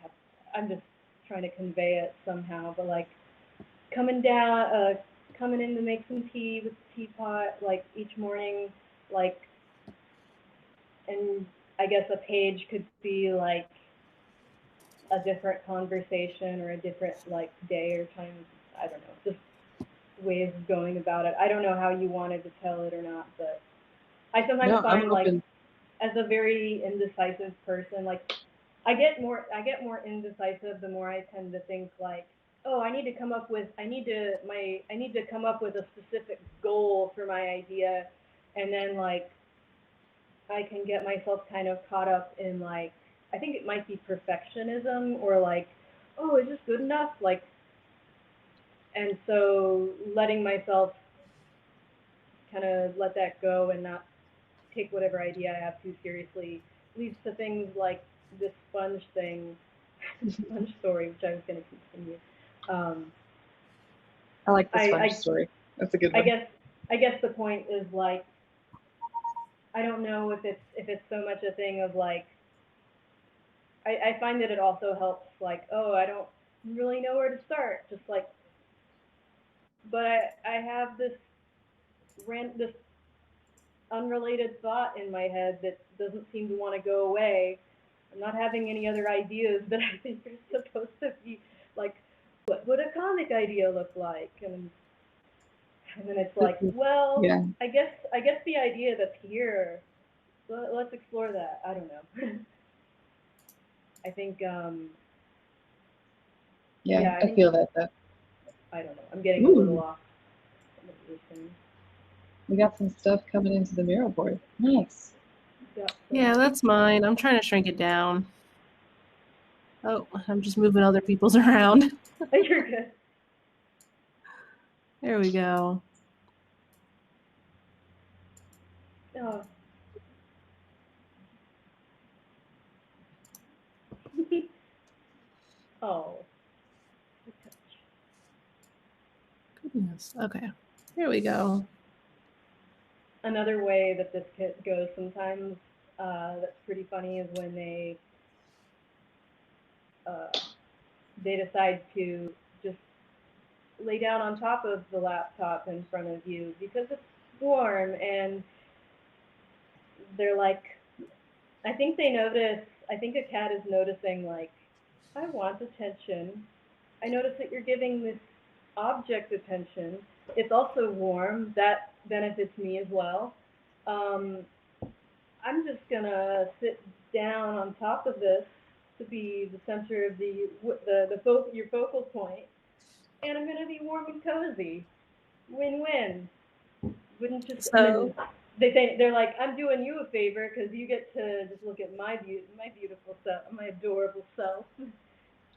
I'm just trying to convey it somehow, but like coming in to make some tea with the teapot, like each morning, like, and I guess a page could be like a different conversation or a different like day or time. I don't know, just ways of going about it. I don't know how you wanted to tell it or not, but I sometimes find like as a very indecisive person, like I get more indecisive the more I tend to think like, oh, I need to come up with a specific goal for my idea, and then like I can get myself kind of caught up in like, I think it might be perfectionism or like, oh, is this good enough? Like, and so letting myself kind of let that go and not take whatever idea I have too seriously leads to things like this sponge thing, sponge story, which I was going to continue. I like the sponge story. That's a good one. I guess the point is like, I don't know if it's so much a thing of like, I find that it also helps like, oh, I don't really know where to start, just like, but I have this unrelated thought in my head that doesn't seem to want to go away. I'm not having any other ideas that I think are supposed to be like, what would a comic idea look like? And then it's like, well, yeah. I guess the idea that's here, let's explore that. I don't know. I think, I feel that though. I don't know. I'm getting a little off. We got some stuff coming into the Miro board. Nice. Yeah, that's mine. I'm trying to shrink it down. Oh, I'm just moving other people's around. You're good. There we go. Oh. Oh. Goodness. Okay. Here we go. Another way that this kit goes sometimes that's pretty funny is when they decide to just lay down on top of the laptop in front of you because it's warm, and they're like, I think a cat is noticing like I want attention. I notice that you're giving this object attention. It's also warm. That benefits me as well. Um, I'm just gonna sit down on top of this to be the center of your focal point, and I'm gonna be warm and cozy. Win-win. Wouldn't just and then So they're like, I'm doing you a favor because you get to just look at my beautiful self, my adorable self.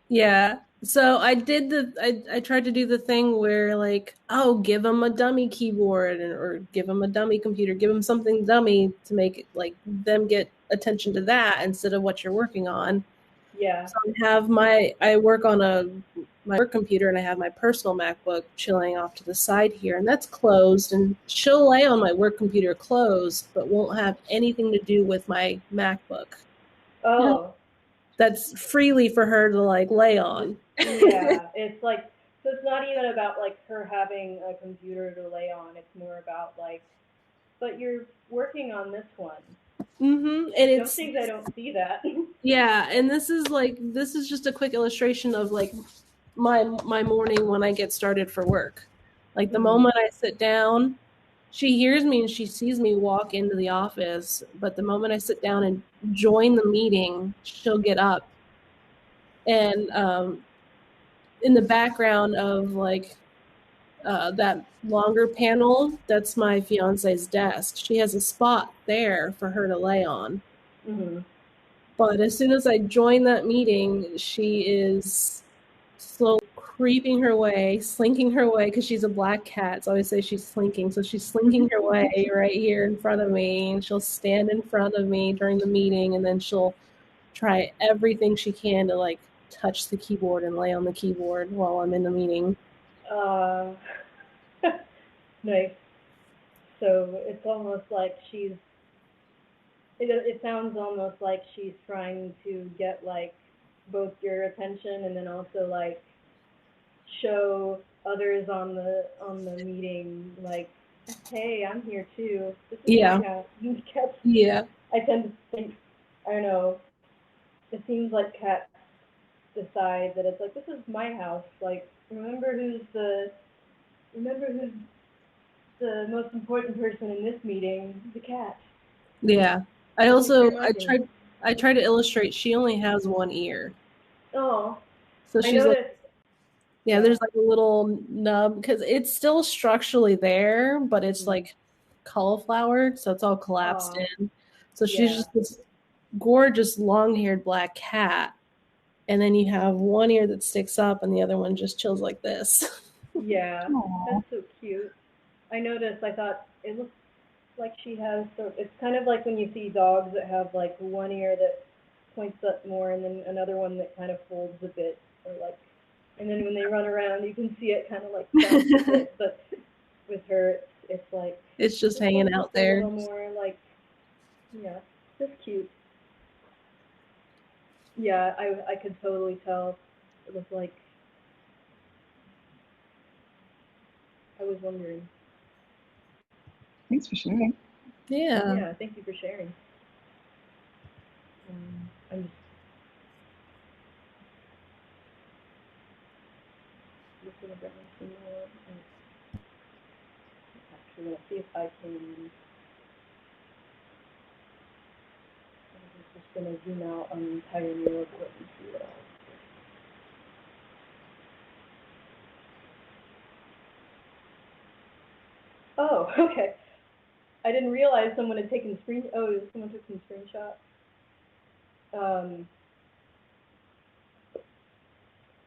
yeah. So I tried to do the thing where like, oh, give them a dummy keyboard or give them a dummy computer, give them something dummy to make it like them get attention to that instead of what you're working on. Yeah. So I work on my work computer and I have my personal MacBook chilling off to the side here and that's closed and she'll lay on my work computer closed but won't have anything to do with my MacBook. Oh. That's freely for her to like lay on. Yeah. It's like so. It's not even about like her having a computer to lay on. It's more about like, but you're working on this one. And Don't it's think I don't see that. yeah, and this is just a quick illustration of like my morning when I get started for work. Like the moment I sit down, she hears me and she sees me walk into the office, but the moment I sit down and join the meeting, she'll get up. And in the background of like that longer panel, that's my fiance's desk. She has a spot there for her to lay on. Mm-hmm. But as soon as I join that meeting, she is slowly creeping her way, slinking her way, because she's a black cat. So I always say she's slinking. So she's slinking her way right here in front of me, and she'll stand in front of me during the meeting, and then she'll try everything she can to like touch the keyboard and lay on the keyboard while I'm in the meeting. Nice. So it's almost like it sounds almost like she's trying to get like both your attention and then also like show others on the meeting like, hey, I'm here too. This is Yeah. my house. Cats. Yeah. I tend to think, I don't know. It seems like cats decide that it's like this is my house. Like remember who's the most important person in this meeting? The cat. Yeah. I Thanks also for reminding. I try to illustrate she only has one ear. Oh, So I she's like noticed. yeah, there's like a little nub because it's still structurally there, but it's like cauliflowered, so it's all collapsed Aw, in. So she's yeah. just this gorgeous long-haired black cat, and then you have one ear that sticks up and the other one just chills like this. Yeah, Aw. that's so cute. I noticed, I thought it looks like she has, so it's kind of like when you see dogs that have like one ear that points up more and then another one that kind of folds a bit, or like, and then when they run around, you can see it kind of like bounce a bit, but with her, it's like, It's just this one's hanging out just a there. little more like, yeah, just cute. Yeah, I could totally tell. It was like, I was wondering. Thanks for sharing. Yeah. Yeah, thank you for sharing. I'm just gonna grab some more. Actually, let's see if I can. I'm just gonna zoom out on the entire New York and see what else. Oh, okay. I didn't realize someone had taken screen. Oh, someone took some screenshots.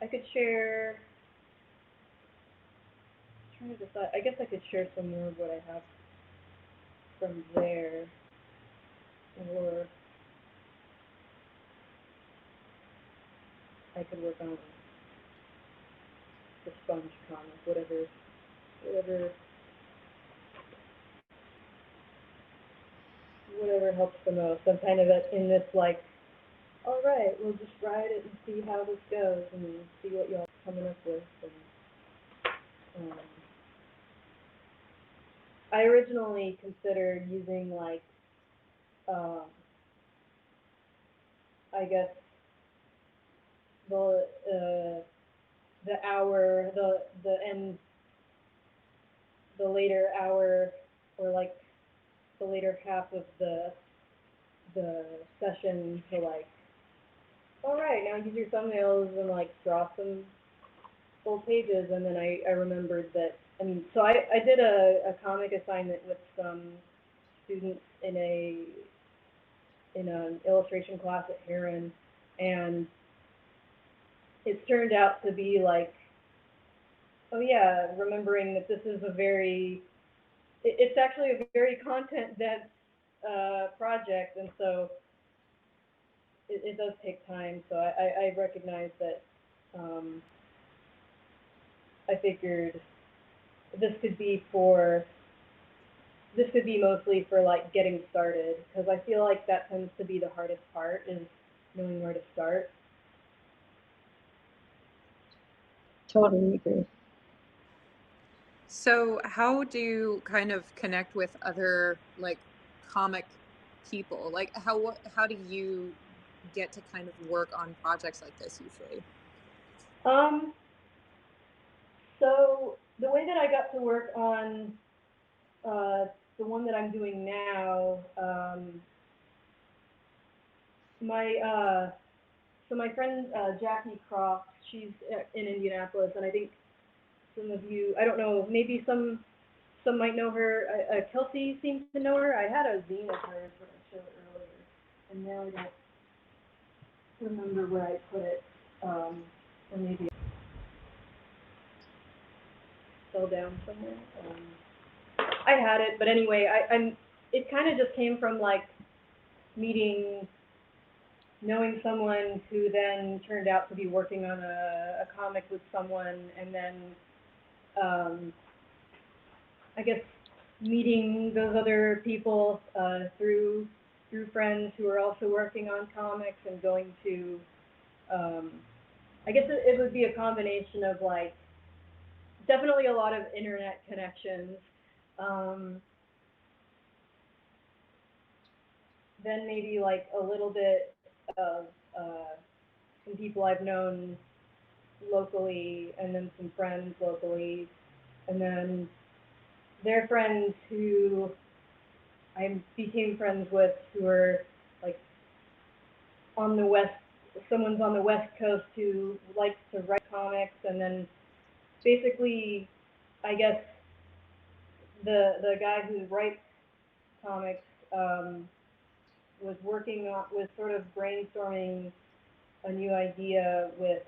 I could share. I'm trying to decide. I guess I could share some more of what I have from there, or I could work on the sponge comic, whatever, whatever helps the most. I'm kind of in this like, all right, we'll just ride it and see how this goes and see what y'all are coming up with. And I originally considered using like, um, I guess the hour, the end, the later hour, or like the later half of the session to like, all right, now use your thumbnails and like draw some full pages. And then I remembered that, I mean, so I did a comic assignment with some students in an illustration class at Heron, and it's turned out to be like, oh yeah, remembering that this is a very, it's actually a very content-dense project, and so it does take time. So I recognize that. I figured this could be mostly for like getting started, because I feel like that tends to be the hardest part, is knowing where to start. Totally agree. So how do you kind of connect with other like comic people? Like how do you get to kind of work on projects like this usually? So the way that I got to work on the one that I'm doing now, my friend Jackie Croft, she's in Indianapolis, and I think some of you, I don't know, maybe some might know her. Kelsey seems to know her. I had a zine of hers when I showed it earlier, and now I don't remember where I put it, or maybe it fell down somewhere. I had it, but anyway, it kind of just came from like knowing someone who then turned out to be working on a comic with someone, and then I guess meeting those other people through friends who are also working on comics, and going to I guess it would be a combination of like definitely a lot of internet connections. Then maybe like a little bit of some people I've known locally, and then some friends locally, and then their friends who I became friends with, who are like on the west. Someone's on the West Coast who likes to write comics, and then basically, I guess the guy who writes comics was sort of brainstorming a new idea with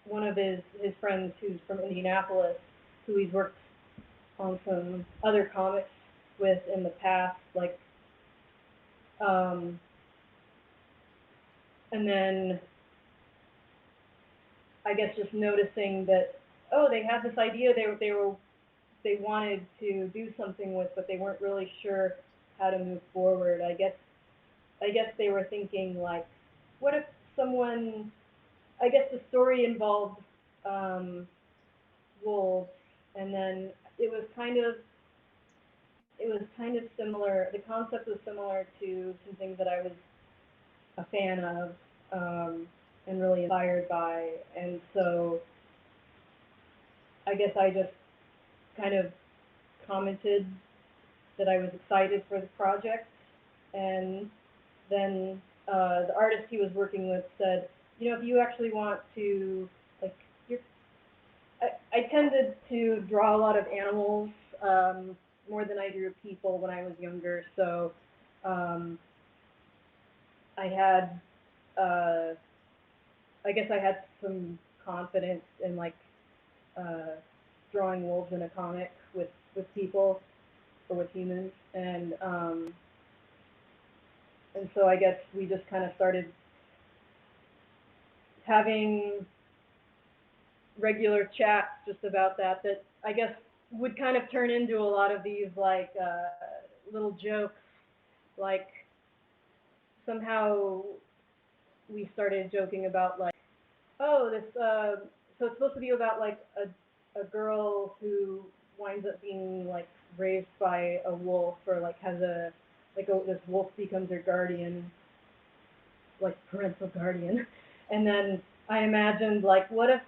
one of his friends who's from Indianapolis, who he's worked on some other comics with in the past, like, and then I guess just noticing that, oh, they had this idea they wanted to do something with, but they weren't really sure how to move forward. I guess they were thinking like, what if someone, I guess the story involved wolves, and then it was kind of similar. The concept was similar to some things that I was a fan of, and really inspired by, and so I guess I just kind of commented that I was excited for the project, and then the artist he was working with said, you know, if you actually want to, like, I tended to draw a lot of animals, more than I drew people when I was younger, so I had, I guess I had some confidence in like drawing wolves in a comic with people, or with humans, and so I guess we just kind of started having regular chats just about that I guess would kind of turn into a lot of these like little jokes, like somehow we started joking about like, oh, this so it's supposed to be about like a girl who winds up being like raised by a wolf, or like has this wolf becomes her guardian, like parental guardian. And then I imagined like, what if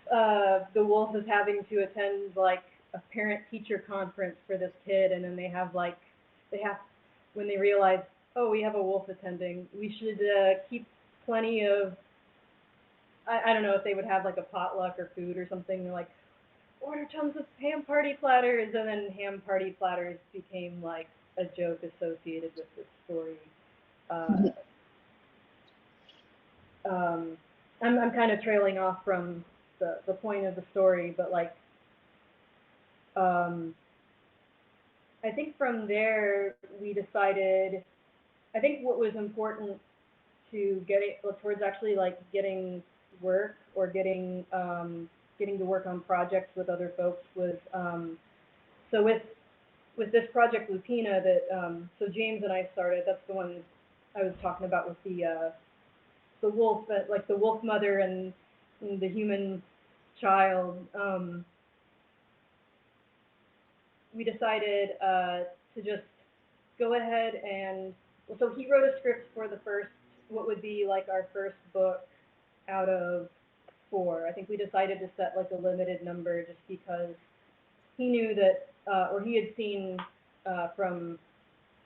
the wolf is having to attend like a parent-teacher conference for this kid, and then they have when they realize, oh, we have a wolf attending, we should keep plenty of, I don't know if they would have like a potluck or food or something. They're like, order tons of ham party platters, and then ham party platters became like a joke associated with this story. I'm kind of trailing off from the point of the story, but like, I think from there we decided, I think what was important to get it towards actually like getting work or getting to work on projects with other folks was, so with this project Lupina that, so James and I started, that's the one I was talking about with the wolf, like the wolf mother and the human child. We decided to just go ahead and, well, so he wrote a script for the first, what would be like our first book out of 4. I think we decided to set like a limited number just because he knew that, or he had seen from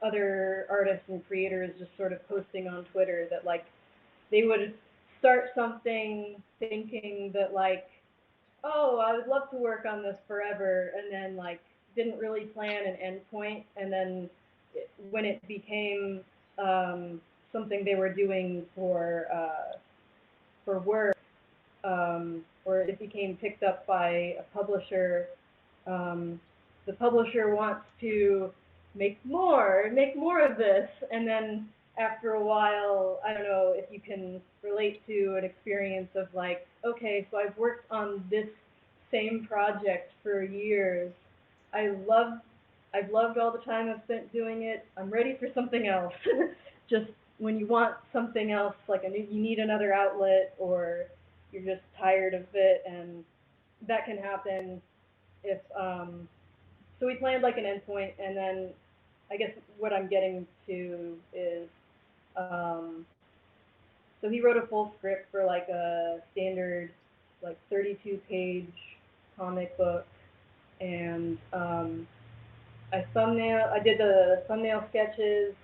other artists and creators just sort of posting on Twitter that like they would start something thinking that like, oh, I would love to work on this forever, and then like didn't really plan an end point, and then when it became something they were doing for work, or it became picked up by a publisher, the publisher wants to make more of this, and then after a while, I don't know if you can relate to an experience of like, okay, so I've worked on this same project for years. I've loved all the time I've spent doing it. I'm ready for something else. Just when you want something else, like you need another outlet, or you're just tired of it, and that can happen if, so we planned like an endpoint, and then I guess what I'm getting to is, so he wrote a full script for like a standard, like 32-page comic book, and I did the thumbnail sketches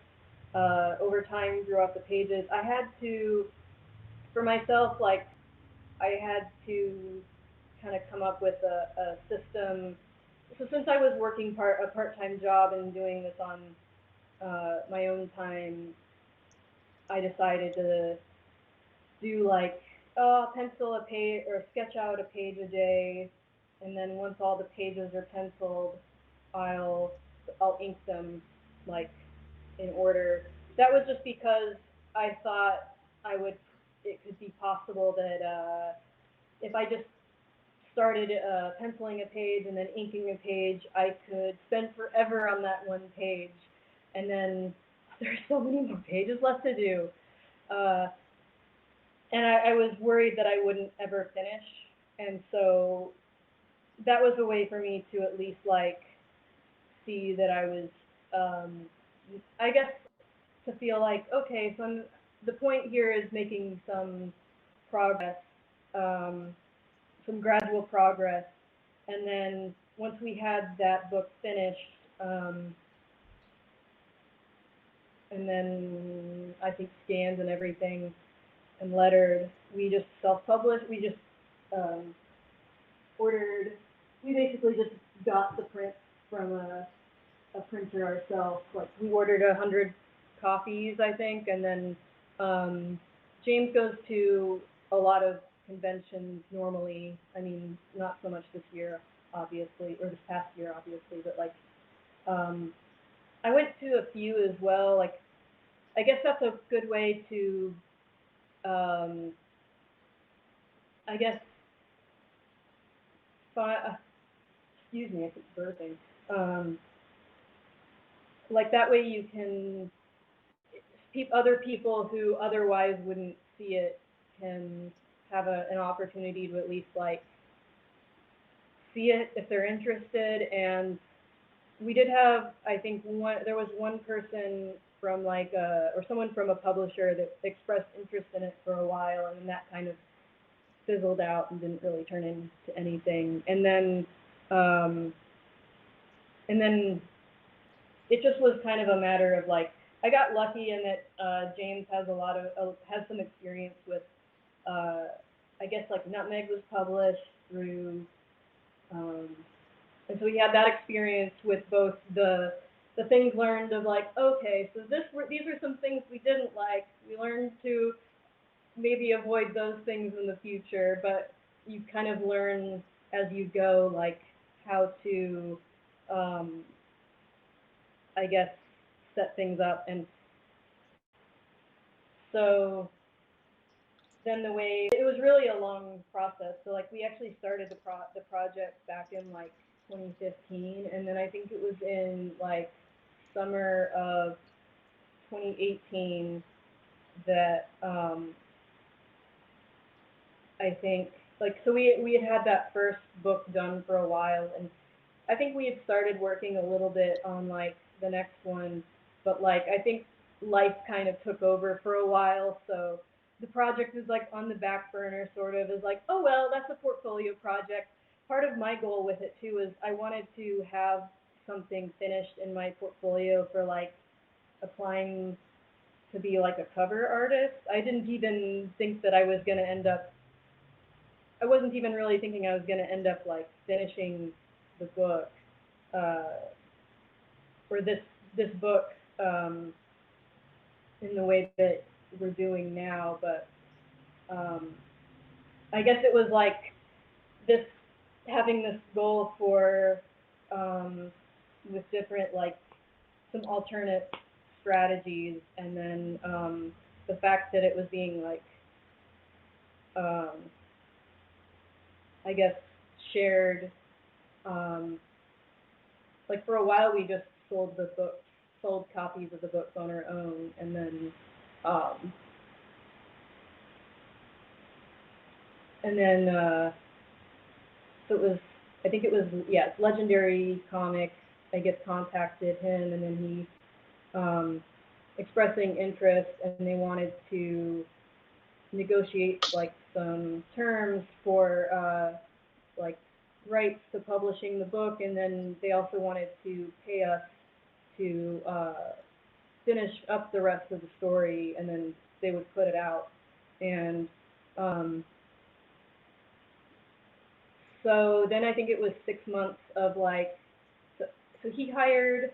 over time, drew out the pages. I had to, for myself, like I had to kind of come up with a system. So since I was working a part-time job and doing this on my own time, I decided to do like pencil a page or sketch out a page a day, and then once all the pages are penciled, I'll ink them like in order. That was just because I thought it could be possible that if I just started penciling a page and then inking a page, I could spend forever on that one page, and then there's so many more pages left to do. And I was worried that I wouldn't ever finish, and so that was a way for me to at least like see that I was, I guess, to feel like, okay, so the point here is making some progress, some gradual progress, and then once we had that book finished, and then I think scanned and everything and lettered, we just self-published. We just we basically just got the print from a printer ourselves. Like we ordered 100 copies, I think, and then James goes to a lot of conventions normally. I mean, not so much this year, obviously, or this past year, obviously, but like I went to a few as well. Like I guess that's a good way to, I guess, excuse me, I keep burping. Like that way you can, other people who otherwise wouldn't see it can have an opportunity to at least like see it if they're interested. And we did have, I think, there was one person from like or someone from a publisher that expressed interest in it for a while, and then that kind of fizzled out and didn't really turn into anything. Um, and then it just was kind of a matter of like, I got lucky in that James has has some experience with, I guess like Nutmeg was published through, and so he had that experience with both the things learned of like, okay, so these are some things we didn't like. We learned to maybe avoid those things in the future, but you kind of learn as you go, like how to, I guess, set things up. And so then it was really a long process. So like we actually started the project back in like 2015, and then I think it was in like summer of 2018 that I think like, so we had that first book done for a while, and I think we had started working a little bit on like the next one, but like I think life kind of took over for a while, so the project is like on the back burner, sort of, is like, oh well, that's a portfolio project. Part of my goal with it too is I wanted to have something finished in my portfolio for like applying to be like a cover artist. I didn't even think that I wasn't even really thinking I was going to end up like finishing the book, or this book, in the way that we're doing now. But I guess it was like having this goal for, with different like some alternate strategies, and then the fact that it was being like, I guess, shared. Like for a while, we just sold copies of the books on our own, and then so it was, I think it was, yeah, Legendary Comics, I guess, contacted him, and then he expressing interest, and they wanted to negotiate like some terms for like rights to publishing the book, and then they also wanted to pay us to finish up the rest of the story, and then they would put it out. And so then I think it was 6 months of like, so he hired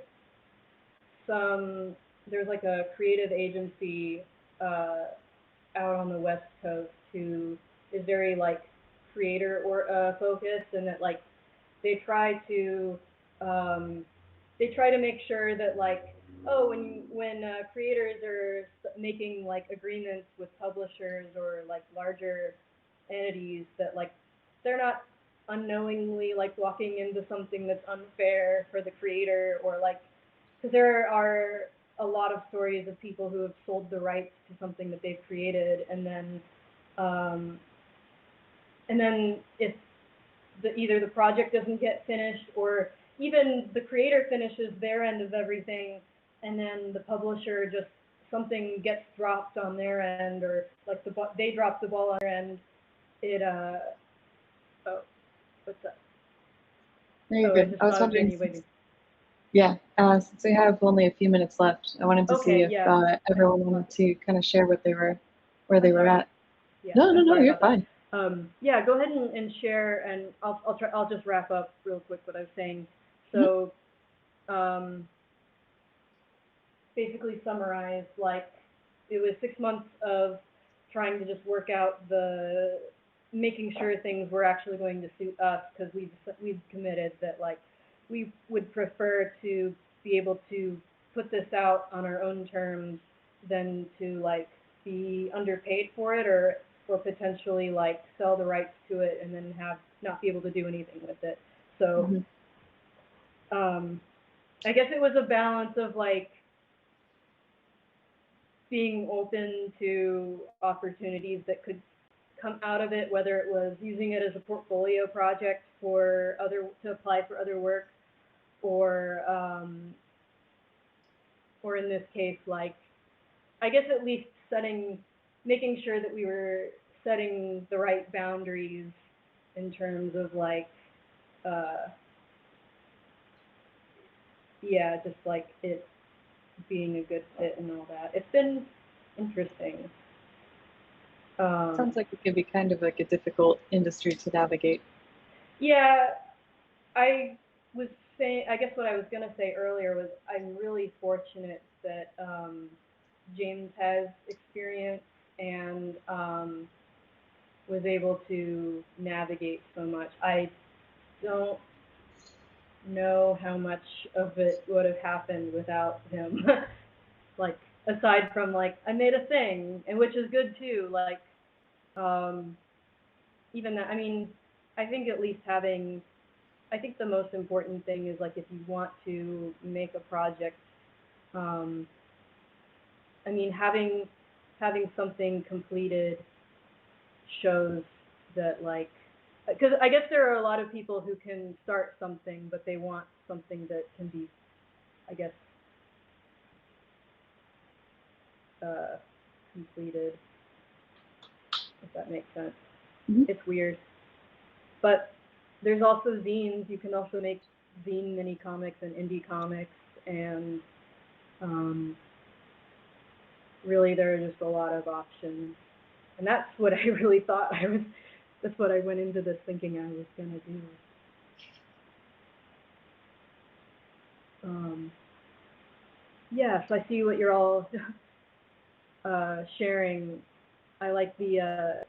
there's like a creative agency out on the West Coast who is very like creator or focused, and that like they try to make sure that like, oh, when creators are making like agreements with publishers or like larger entities, that like they're not unknowingly like walking into something that's unfair for the creator, or like, because there are a lot of stories of people who have sold the rights to something that they've created, and then if either the project doesn't get finished, or even the creator finishes their end of everything, and then the publisher just, something gets dropped on their end, or like they drop the ball on their end, it oh, what's up? No, you're good. I was wondering. Since we have only a few minutes left, I wanted to see if everyone wanted to kind of share where they were at. Yeah, No, you're fine. Yeah, go ahead and share, and I'll just wrap up real quick what I was saying. So, basically summarize, like, it was 6 months of trying to just work out making sure things were actually going to suit us, because we've committed that like we would prefer to be able to put this out on our own terms than to like be underpaid for it, or potentially like sell the rights to it and then not be able to do anything with it. So I guess it was a balance of like being open to opportunities that could come out of it, whether it was using it as a portfolio project to apply for other work, or or in this case, like, I guess at least making sure that we were setting the right boundaries in terms of like, uh, yeah, just like it being a good fit and all that. It's been interesting. Sounds like it could be kind of like a difficult industry to navigate. Yeah, I was saying, I guess what I was going to say earlier was I'm really fortunate that James has experience and was able to navigate so much. I don't know how much of it would have happened without him. Like, aside from like, I made a thing, and which is good too. Like, um, even that, I mean, I think at least having, I think the most important thing is like if you want to make a project, um, I mean, having something completed shows that like, because I guess there are a lot of people who can start something, but they want something that can be, I guess, completed, if that makes sense. Mm-hmm. It's weird. But there's also zines. You can also make zine mini comics and indie comics, and really there are just a lot of options. And that's what I really thought that's what I went into this thinking I was going to do. Yeah, so I see what you're all sharing. I like the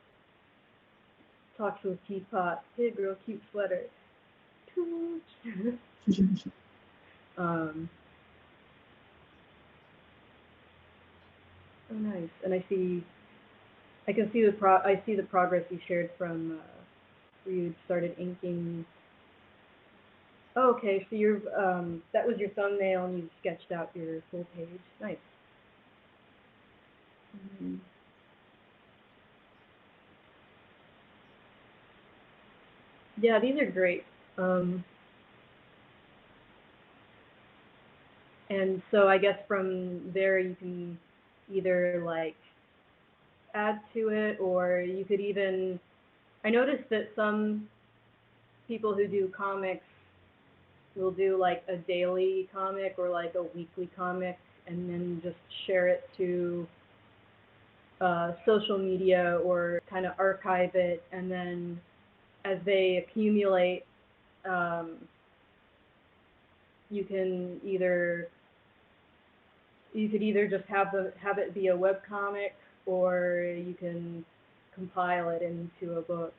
talks with Teapot. Hey girl, cute sweater. Oh nice. And I see the progress you shared from where you started inking. Oh, okay, so you're that was your thumbnail and you sketched out your full page. Nice. Yeah, these are great. And so I guess from there you can either like add to it, or you could even, I noticed that some people who do comics will do like a daily comic or like a weekly comic and then just share it to social media or kind of archive it, and then as they accumulate, you could either just have it be a web comic, or you can compile it into a book.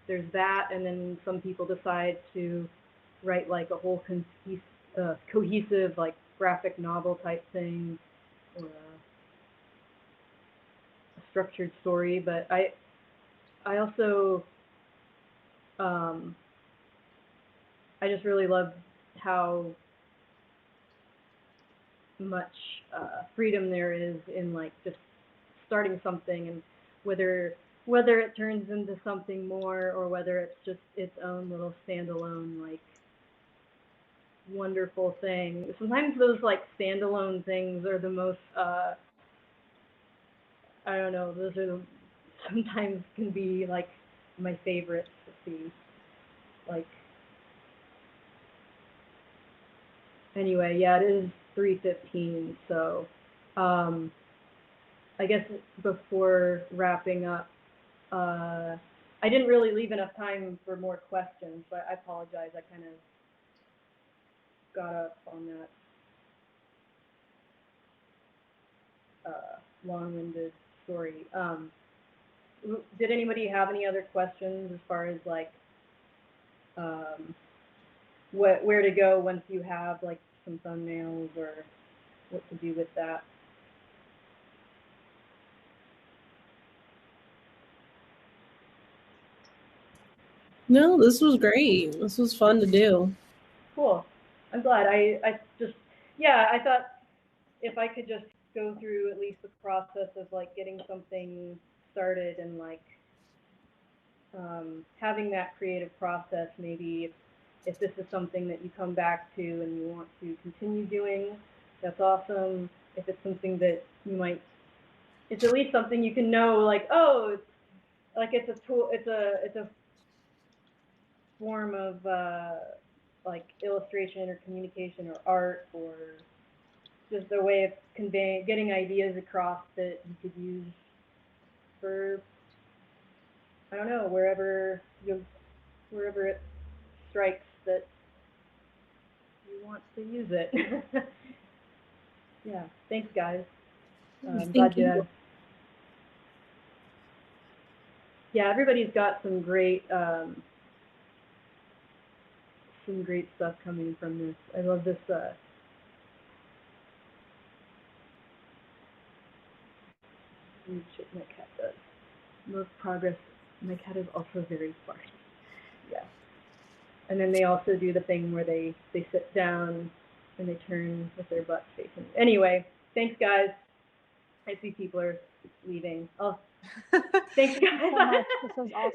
There's that, and then some people decide to write like a whole cohesive like graphic novel type thing, or a structured story. But I also I just really love how much freedom there is in like just starting something, and whether it turns into something more or whether it's just its own little standalone like wonderful thing. Sometimes those like standalone things are the most I don't know, sometimes can be like my favorites to see. Like, anyway, yeah, it is 3:15, so I guess before wrapping up, I didn't really leave enough time for more questions, but I apologize. I kind of got up on that long-winded story. Did anybody have any other questions as far as like where to go once you have like some thumbnails, or what to do with that? No, this was great. This was fun to do. Cool. I'm glad. I just, yeah, I thought if I could just go through at least the process of like getting something started and like having that creative process, maybe if this is something that you come back to and you want to continue doing, that's awesome. If it's something that you might, it's at least something you can know, like, oh, it's like it's a tool, it's a form of like illustration or communication or art or just a way of conveying, getting ideas across that you could use for, I don't know, wherever it strikes that you want to use it. Yeah, thanks guys. Thank you. Yeah, everybody's got some great stuff coming from this. I love this. Shit, my cat does. Most progress. My cat is also very smart. Yeah. And then they also do the thing where they sit down and they turn with their butt facing. Anyway, thanks guys. I see people are leaving. Oh, thanks guys. So much. This was awesome.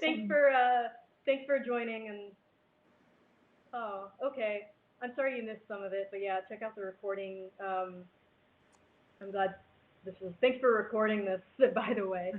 Thanks for joining. And oh, okay. I'm sorry you missed some of it, but yeah, check out the recording. I'm glad this was. Thanks for recording this, by the way.